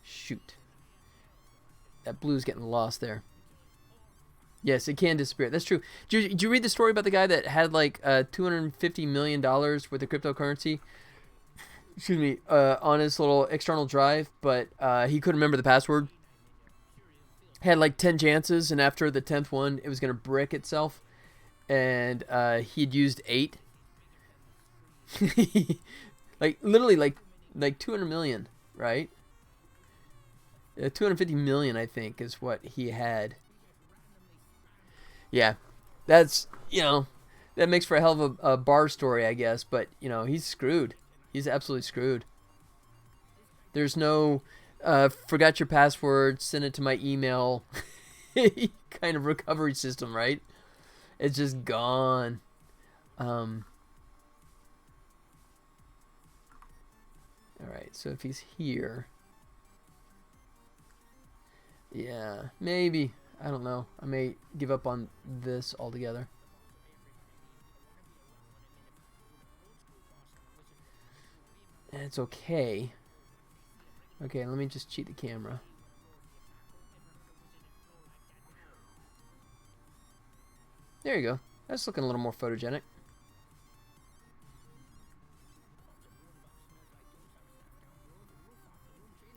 Shoot. That blue's getting lost there. Yes, it can disappear. That's true. Did you read the story about the guy that had like $250 million worth of cryptocurrency? Excuse me, on his little external drive, but he couldn't remember the password. Had like 10 chances, and after the 10th one, it was going to brick itself. And he'd used 8. Like, literally, like 200 million, right? 250 million, I think, is what he had. Yeah, that's, that makes for a hell of a bar story, I guess. But, he's screwed. He's absolutely screwed. There's no forgot your password, send it to my email kind of recovery system, right? It's just gone. All right, so if he's here, yeah, maybe. I don't know. I may give up on this altogether. And it's okay. Okay, let me just cheat the camera. There you go. That's looking a little more photogenic.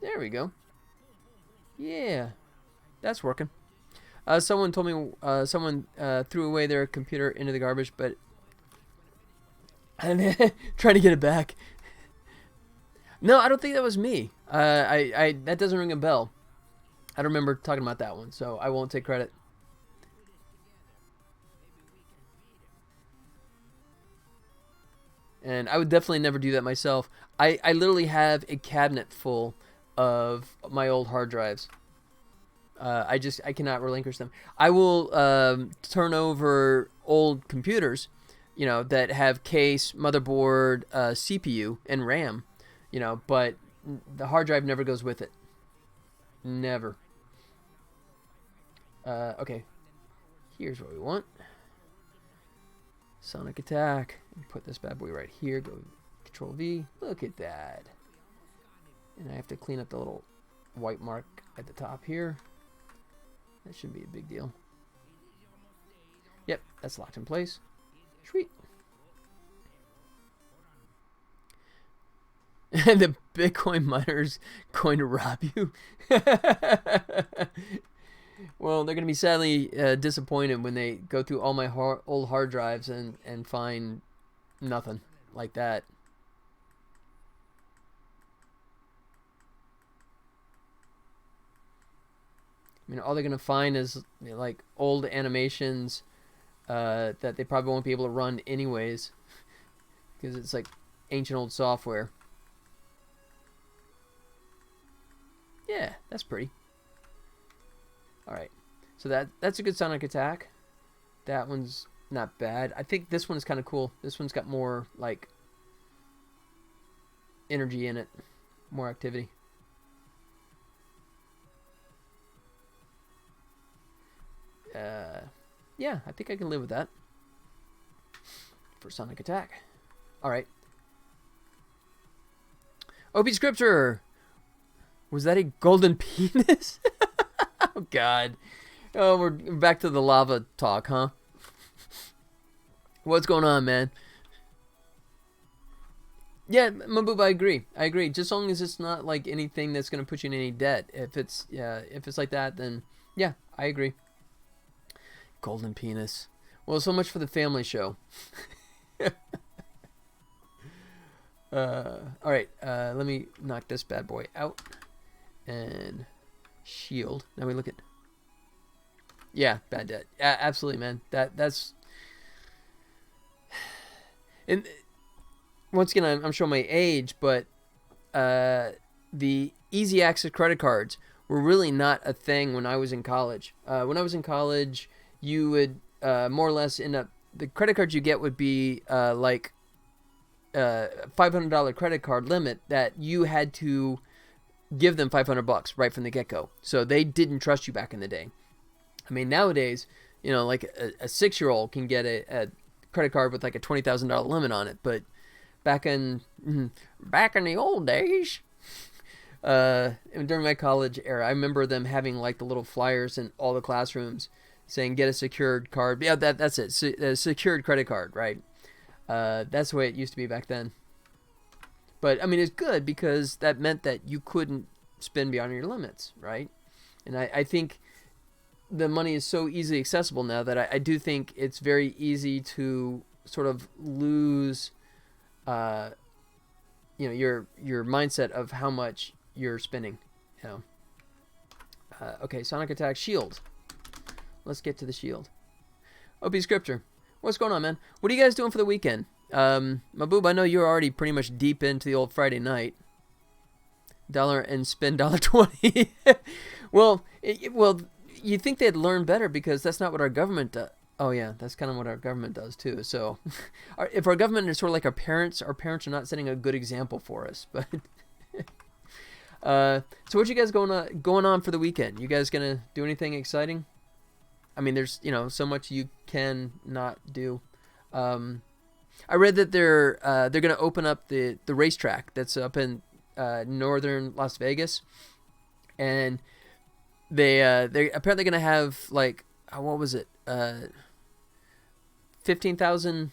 There we go. Yeah, that's working. Someone told me someone threw away their computer into the garbage, but I'm trying to get it back. No, I don't think that was me. That doesn't ring a bell. I don't remember talking about that one, so I won't take credit. And I would definitely never do that myself. I literally have a cabinet full of my old hard drives. I cannot relinquish them. I will turn over old computers, that have case, motherboard, CPU, and RAM, but the hard drive never goes with it. Never. Okay. Here's what we want. Sonic attack. Put this bad boy right here. Go Control V. Look at that. And I have to clean up the little white mark at the top here. That shouldn't be a big deal. Yep, that's locked in place. Sweet. And the Bitcoin miner's going to rob you. Well, they're going to be sadly disappointed when they go through all my old hard drives and find nothing like that. I mean, all they're going to find is like old animations that they probably won't be able to run anyways because it's like ancient old software. Yeah, that's pretty. All right, so that's a good Sonic attack. That one's not bad. I think this one's kind of cool. This one's got more like energy in it, more activity. Yeah, I think I can live with that for Sonic attack. All right. OP Scripture. Was that a golden penis? Oh, God. Oh, we're back to the lava talk, huh? What's going on, man? Yeah, Maboob, I agree. I agree. Just as long as it's not like anything that's going to put you in any debt. If it's like that, then yeah, I agree. Golden penis. Well, so much for the family show. All right, let me knock this bad boy out and shield. Now we look at. Yeah, bad debt. Absolutely, man. That's. And once again, I'm showing my age, but the easy access credit cards were really not a thing when I was in college. When I was in college, you would more or less end up. The credit cards you get would be like $500 credit card limit that you had to give them $500 right from the get-go. So they didn't trust you back in the day. I mean, nowadays, you know, like a 6-year-old can get a credit card with like a $20,000 limit on it. But back in the old days, during my college era, I remember them having like the little flyers in all the classrooms saying get a secured card. Yeah, that's it. A secured credit card, right? That's the way it used to be back then. But I mean, it's good because that meant that you couldn't spend beyond your limits, right? And I think the money is so easily accessible now that I do think it's very easy to sort of lose, your mindset of how much you're spending. You know. Okay, Sonic Attack Shield. Let's get to the shield. OP Scripture. What's going on, man? What are you guys doing for the weekend? Maboob, I know you're already pretty much deep into the old Friday night. Dollar and spend $1.20. Well, you think they'd learn better because that's not what our government does. Oh, yeah, that's kind of what our government does, too. So if our government is sort of like our parents are not setting a good example for us. But so what you guys going on for the weekend? You guys going to do anything exciting? I mean, there's, so much you can not do. I read that they're going to open up the racetrack that's up in northern Las Vegas, and they're apparently going to have like what was it 15,000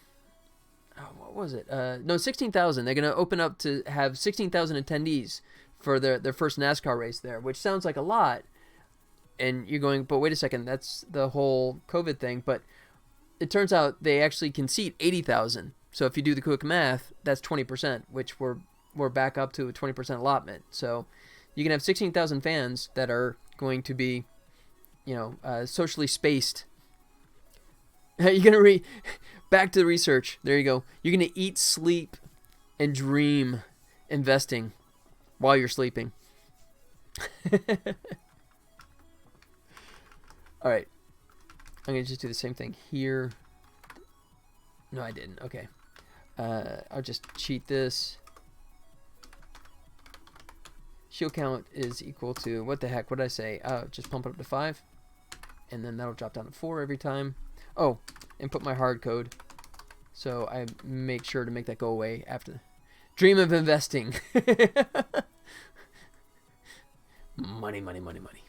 what was it no 16,000. They're going to open up to have 16,000 attendees for their first NASCAR race there, which sounds like a lot. And you're going, but wait a second, that's the whole COVID thing. But it turns out they actually can seat 80,000. So if you do the quick math, that's 20%, which we're back up to a 20% allotment. So you can have 16,000 fans that are going to be, socially spaced. You're going to back to the research. There you go. You're going to eat, sleep, and dream investing while you're sleeping. All right. I'm going to just do the same thing here. No, I didn't. Okay. I'll just cheat this. Shield count is equal to, what the heck, what did I say? Just pump it up to 5. And then that'll drop down to 4 every time. Oh, and put my hard code. So I make sure to make that go away after. Dream of investing. Money, money, money, money.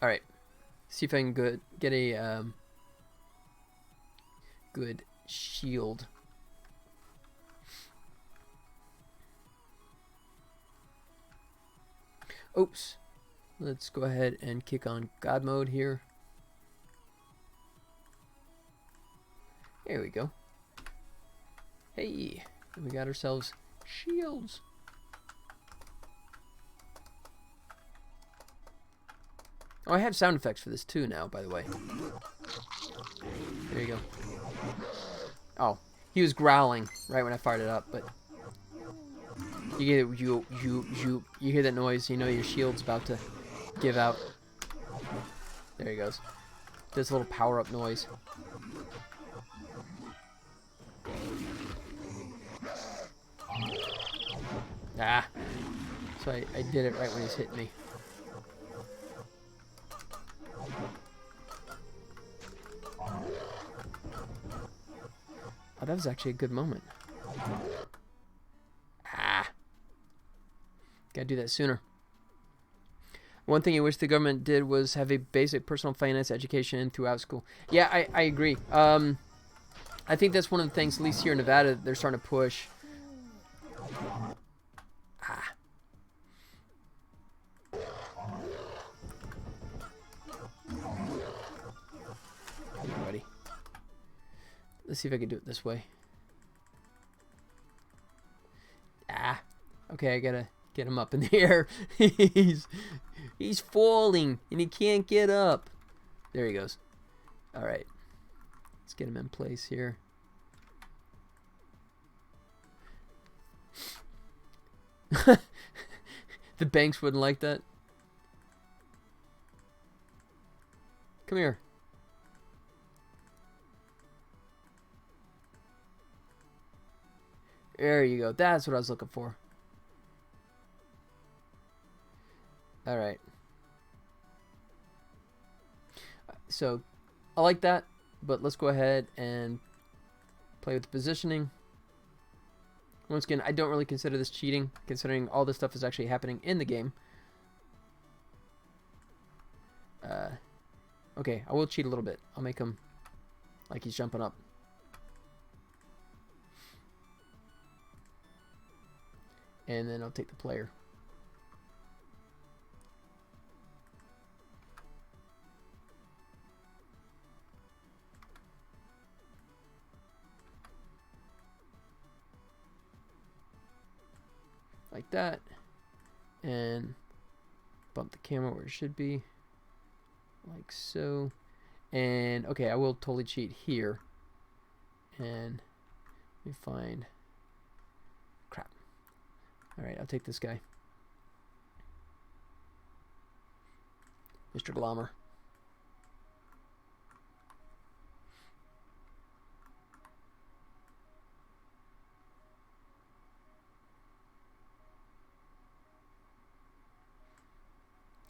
All right. See if I can get a good shield. Oops. Let's go ahead and kick on God mode here. There we go. Hey, we got ourselves shields. Oh, I have sound effects for this too now, by the way. There you go. Oh, he was growling right when I fired it up, but you hear that noise, you know your shield's about to give out. There he goes. Does a little power up noise. Ah. So I did it right when he's hitting me. Oh, that was actually a good moment. Ah. Gotta do that sooner. One thing I wish the government did was have a basic personal finance education throughout school. Yeah, I agree. I think that's one of the things, at least here in Nevada, they're starting to push. Ah. Let's see if I can do it this way. Ah. Okay, I gotta get him up in the air. He's falling, and he can't get up. There he goes. All right. Let's get him in place here. The banks wouldn't like that. Come here. There you go. That's what I was looking for. All right. So I like that, but let's go ahead and play with the positioning. Once again, I don't really consider this cheating, considering all this stuff is actually happening in the game. Okay, I will cheat a little bit. I'll make him like he's jumping up. And then I'll take the player. Like that. And bump the camera where it should be. Like so. And okay, I will totally cheat here. And let me find... Crap. Alright, I'll take this guy. Mr. Glommer.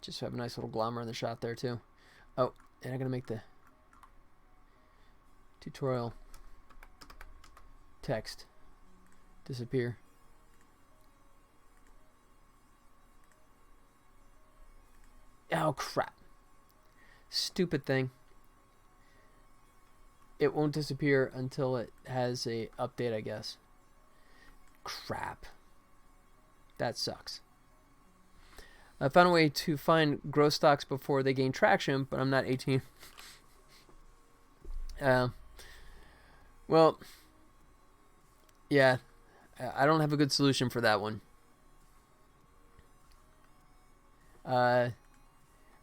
Just have a nice little Glommer in the shot there too. Oh, and I'm gonna make the tutorial text disappear. Oh crap. Stupid thing. It won't disappear until it has a update, I guess. Crap. That sucks. I found a way to find growth stocks before they gain traction, but I'm not 18. Well, yeah, I don't have a good solution for that one. I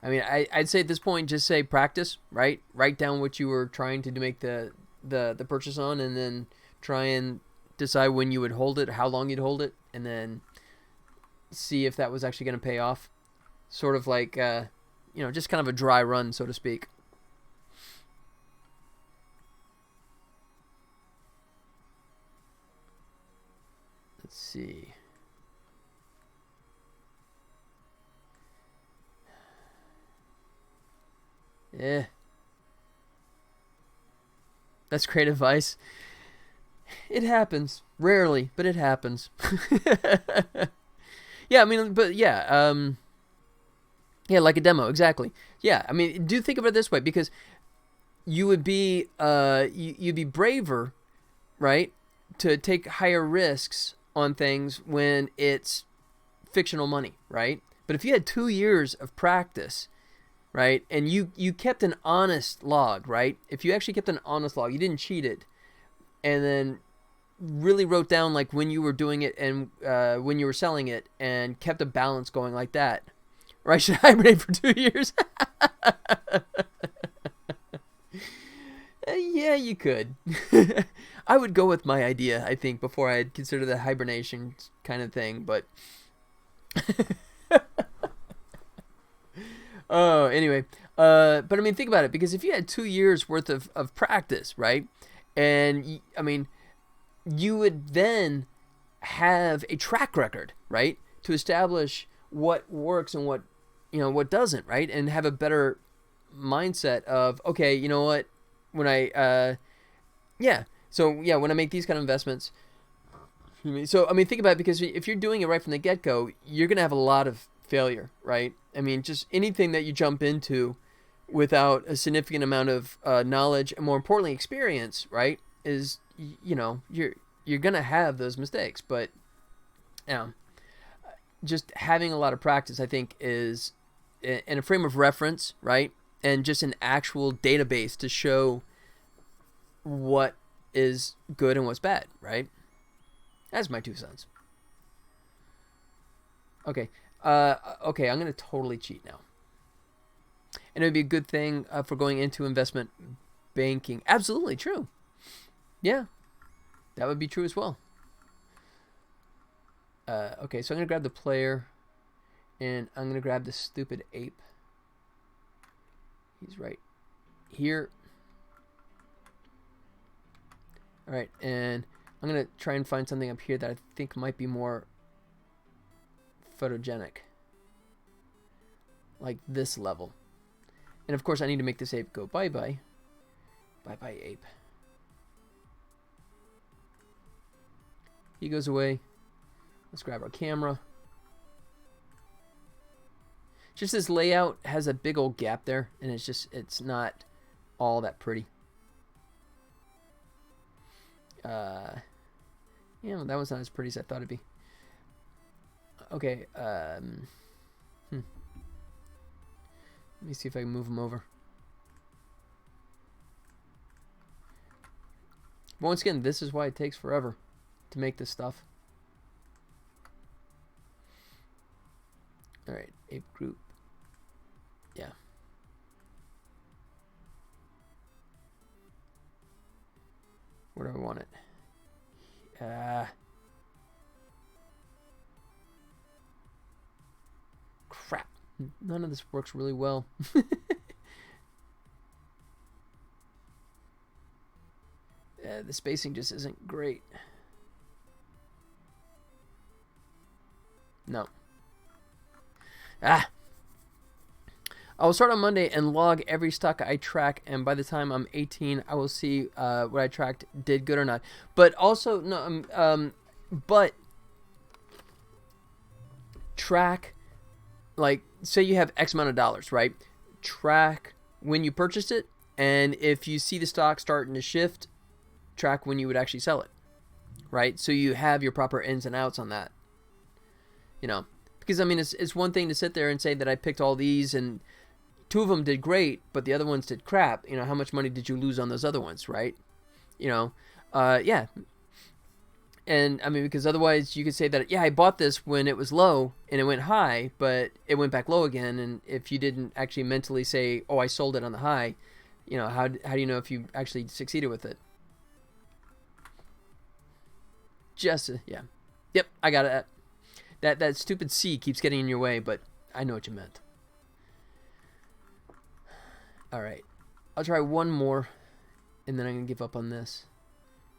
mean, I'd say at this point, just say practice, right? Write down what you were trying to make the purchase on, and then try and decide when you would hold it, how long you'd hold it, and then see if that was actually going to pay off. Sort of like, you know, just kind of a dry run, so to speak. Let's see. Yeah. That's great advice. It happens. Rarely, but it happens. Yeah, I mean, but yeah, yeah, like a demo, exactly. Yeah, I mean, do think of it this way, because you would be, you'd be braver, right, to take higher risks on things when it's fictional money, right? But if you had 2 years of practice, right, and you kept an honest log, right? If you actually kept an honest log, you didn't cheat it, and then really wrote down like when you were doing it and when you were selling it, and kept a balance going like that, or I should hibernate for 2 years. Yeah, you could. I would go with my idea, I think, before I'd consider the hibernation kind of thing, but oh, anyway, but I mean, think about it, because if you had 2 years worth of practice, right, and I mean, you would then have a track record, right, to establish what works and what, you know, what doesn't, right, and have a better mindset of, okay, you know what, when I, yeah, so yeah, when I make these kind of investments, so I mean, think about it, because if you're doing it right from the get-go, you're gonna have a lot of failure, right? I mean, just anything that you jump into without a significant amount of knowledge, and more importantly, experience, right, is, you know, you're gonna have those mistakes. But just having a lot of practice, I think, is in a frame of reference, right, and just an actual database to show what is good and what's bad, right? That's my 2 cents. Okay. Okay, I'm going to totally cheat now. And it would be a good thing for going into investment banking. Absolutely true. Yeah, that would be true as well. Okay, so I'm going to grab the player. And I'm going to grab this stupid ape. He's right here. Alright, and I'm going to try and find something up here that I think might be more photogenic. Like this level. And of course I need to make this ape go bye-bye. Bye-bye, ape. He goes away. Let's grab our camera. Just this layout has a big old gap there, and it's not all that pretty. Yeah, well, that was not as pretty as I thought it'd be. Okay, let me see if I can move him over. Once again, this is why it takes forever to make this stuff. Alright, ape group. Yeah. Where do I want it? Crap. None of this works really well. The spacing just isn't great. No. I will start on Monday and log every stock I track, and by the time I'm 18, I will see what I tracked did good or not. But also, no, but track, like, say you have X amount of dollars, right? Track when you purchased it, and if you see the stock starting to shift, track when you would actually sell it, right? So you have your proper ins and outs on that, you know. Because, I mean, it's one thing to sit there and say that I picked all these and 2 of them did great, but the other ones did crap. You know, how much money did you lose on those other ones, right? You know, yeah. And, I mean, because otherwise you could say that, yeah, I bought this when it was low and it went high, but it went back low again. And if you didn't actually mentally say, oh, I sold it on the high, you know, how do you know if you actually succeeded with it? Just, yeah. Yep, I got it. That stupid C keeps getting in your way, but I know what you meant. Alright. I'll try one more, and then I'm going to give up on this.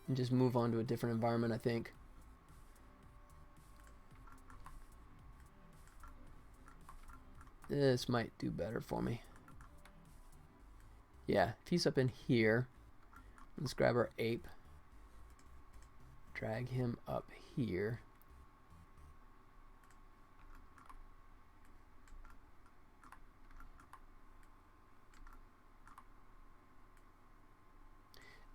And just move on to a different environment, I think. This might do better for me. Yeah, if he's up in here, let's grab our ape. Drag him up here.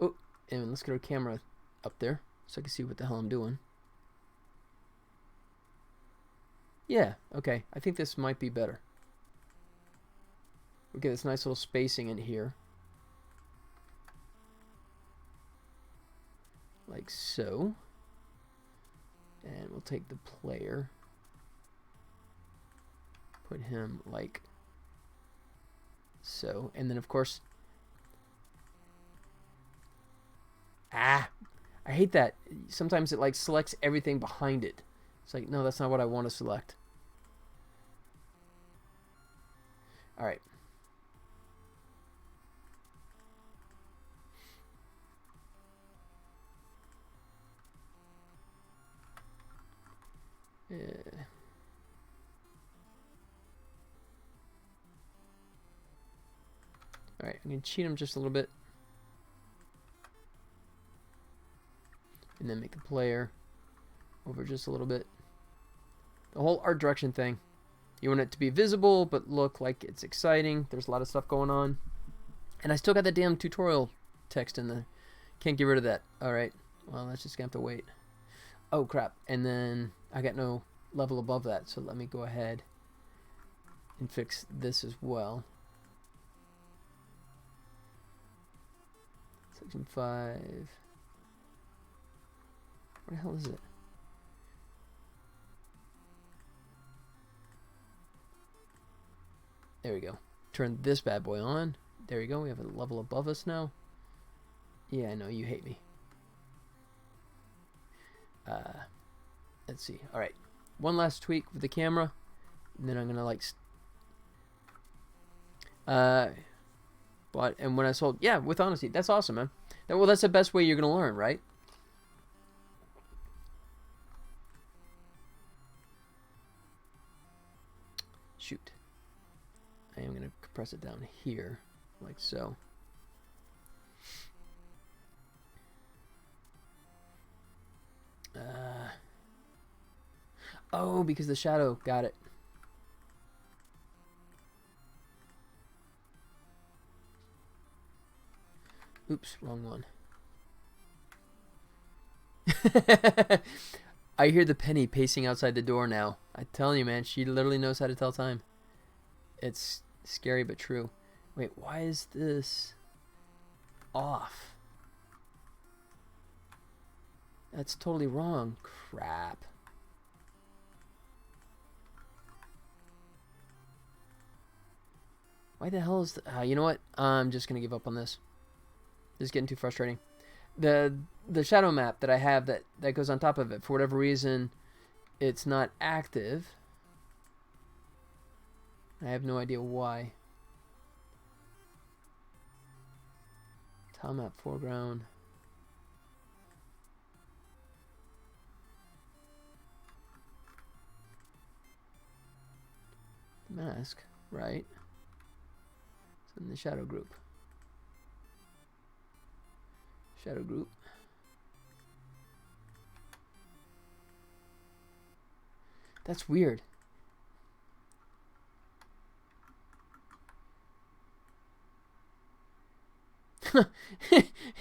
Oh, and let's get our camera up there so I can see what the hell I'm doing. Yeah, okay. I think this might be better. We'll get this nice little spacing in here. Like so. And we'll take the player. Put him like so. And then, of course... I hate that. Sometimes it like selects everything behind it. It's like, no, that's not what I want to select. Alright. Alright, I'm going to cheat him just a little bit. And then make the player over just a little bit. The whole art direction thing. You want it to be visible, but look like it's exciting. There's a lot of stuff going on. And I still got the damn tutorial text in there. Can't get rid of that. Alright. Well, that's just going to have to wait. Oh, crap. And then I got no level above that. So let me go ahead and fix this as well. Section 5. What the hell is it? There we go. Turn this bad boy on. There we go. We have a level above us now. Yeah, I know. You hate me. Let's see. All right. One last tweak with the camera. And then I'm going to like... But, and when I sold... Yeah, with honesty. That's awesome, man. Well, that's the best way you're going to learn, right? Shoot. I am going to compress it down here, like so. Oh, because the shadow. Got it. Oops, wrong one. I hear the penny pacing outside the door now. I'm telling you, man, she literally knows how to tell time. It's scary but true. Wait, why is this off? That's totally wrong. Crap. Why the hell is the... you know what? I'm just going to give up on this. This is getting too frustrating. The shadow map that I have that goes on top of it, for whatever reason, it's not active. I have no idea why. Tile map foreground. Mask, right? It's in the shadow group. Shadow group. That's weird.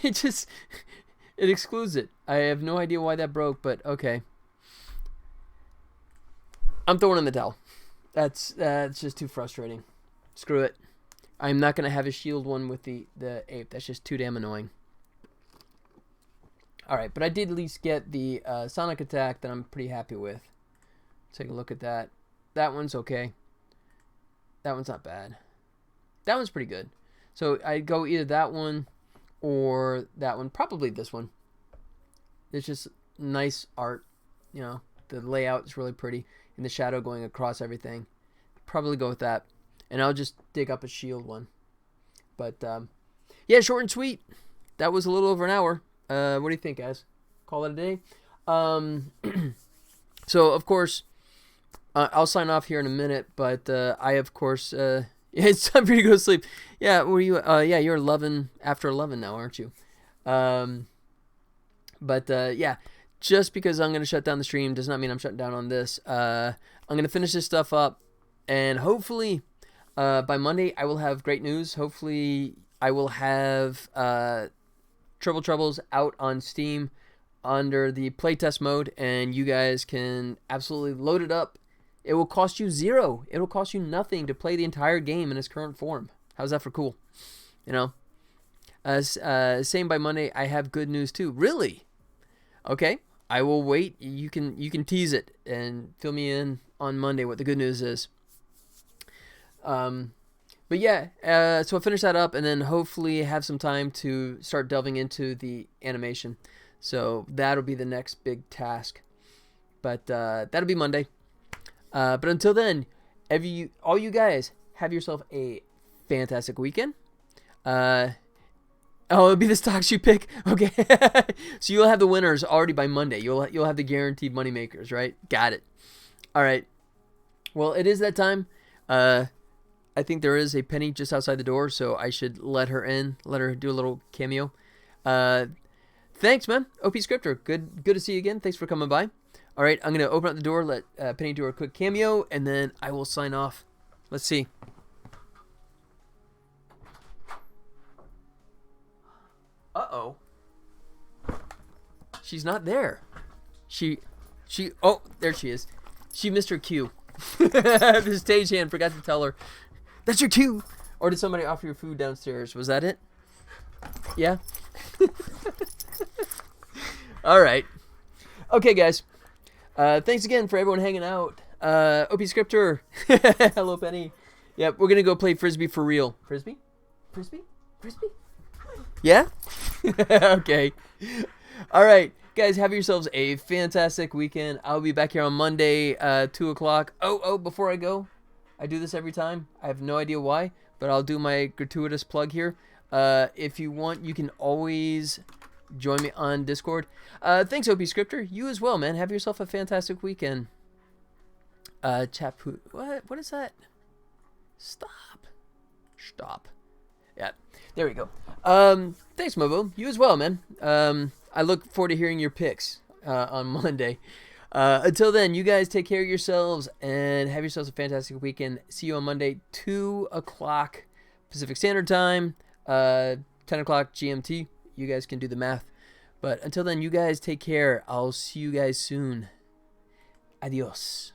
it excludes it. I have no idea why that broke, but okay. I'm throwing in the towel. That's just too frustrating. Screw it. I'm not gonna have a shield one with the ape. That's just too damn annoying. Alright, but I did at least get the sonic attack that I'm pretty happy with. Take a look at that. That one's okay. That one's not bad. That one's pretty good. So I'd go either that one or that one. Probably this one. It's just nice art. You know, the layout is really pretty. And the shadow going across everything. Probably go with that. And I'll just dig up a shield one. But, yeah, short and sweet. That was a little over an hour. What do you think, guys? Call it a day? So, of course, I'll sign off here in a minute. But I, of course... yeah, it's time for you to go to sleep. Yeah, were you? Yeah, you're 11 after 11 now, aren't you? But yeah, just because I'm gonna shut down the stream does not mean I'm shutting down on this. I'm gonna finish this stuff up, and hopefully, by Monday I will have great news. Hopefully, I will have Triple Troubles out on Steam under the playtest mode, and you guys can absolutely load it up. It will cost you zero. It will cost you nothing to play the entire game in its current form. How's that for cool? You know? Same by Monday, I have good news too. Really? Okay. I will wait. You can tease it and fill me in on Monday what the good news is. But yeah, so I'll finish that up and then hopefully have some time to start delving into the animation. So that'll be the next big task. But that'll be Monday. But until then, all you guys, have yourself a fantastic weekend. Oh, it'll be the stocks you pick. Okay, so you'll have the winners already by Monday. You'll have the guaranteed money makers, right? Got it. All right. Well, it is that time. I think there is a penny just outside the door, so I should let her in. Let her do a little cameo. Thanks, man. OP Scripter. Good to see you again. Thanks for coming by. All right, I'm going to open up the door, let Penny do a quick cameo, and then I will sign off. Let's see. Uh-oh. She's not there. Oh, there she is. She missed her cue. The stagehand forgot to tell her, that's your cue. Or did somebody offer your food downstairs? Was that it? Yeah? All right. Okay, guys. Thanks again for everyone hanging out. OP Scripter. Hello, Penny. Yep, we're going to go play Frisbee for real. Frisbee? Frisbee? Frisbee? Yeah? Okay. All right. Guys, have yourselves a fantastic weekend. I'll be back here on Monday, 2 o'clock. Oh, before I go, I do this every time. I have no idea why, but I'll do my gratuitous plug here. If you want, you can always join me on Discord. Thanks, OP Scripter. You as well, man. Have yourself a fantastic weekend. What is that? Stop. Yeah, there we go. Thanks, Mobo. You as well, man. I look forward to hearing your picks on Monday. Until then, you guys take care of yourselves and have yourselves a fantastic weekend. See you on Monday, 2 o'clock Pacific Standard Time, 10 o'clock GMT. You guys can do the math. But until then, you guys take care. I'll see you guys soon. Adios.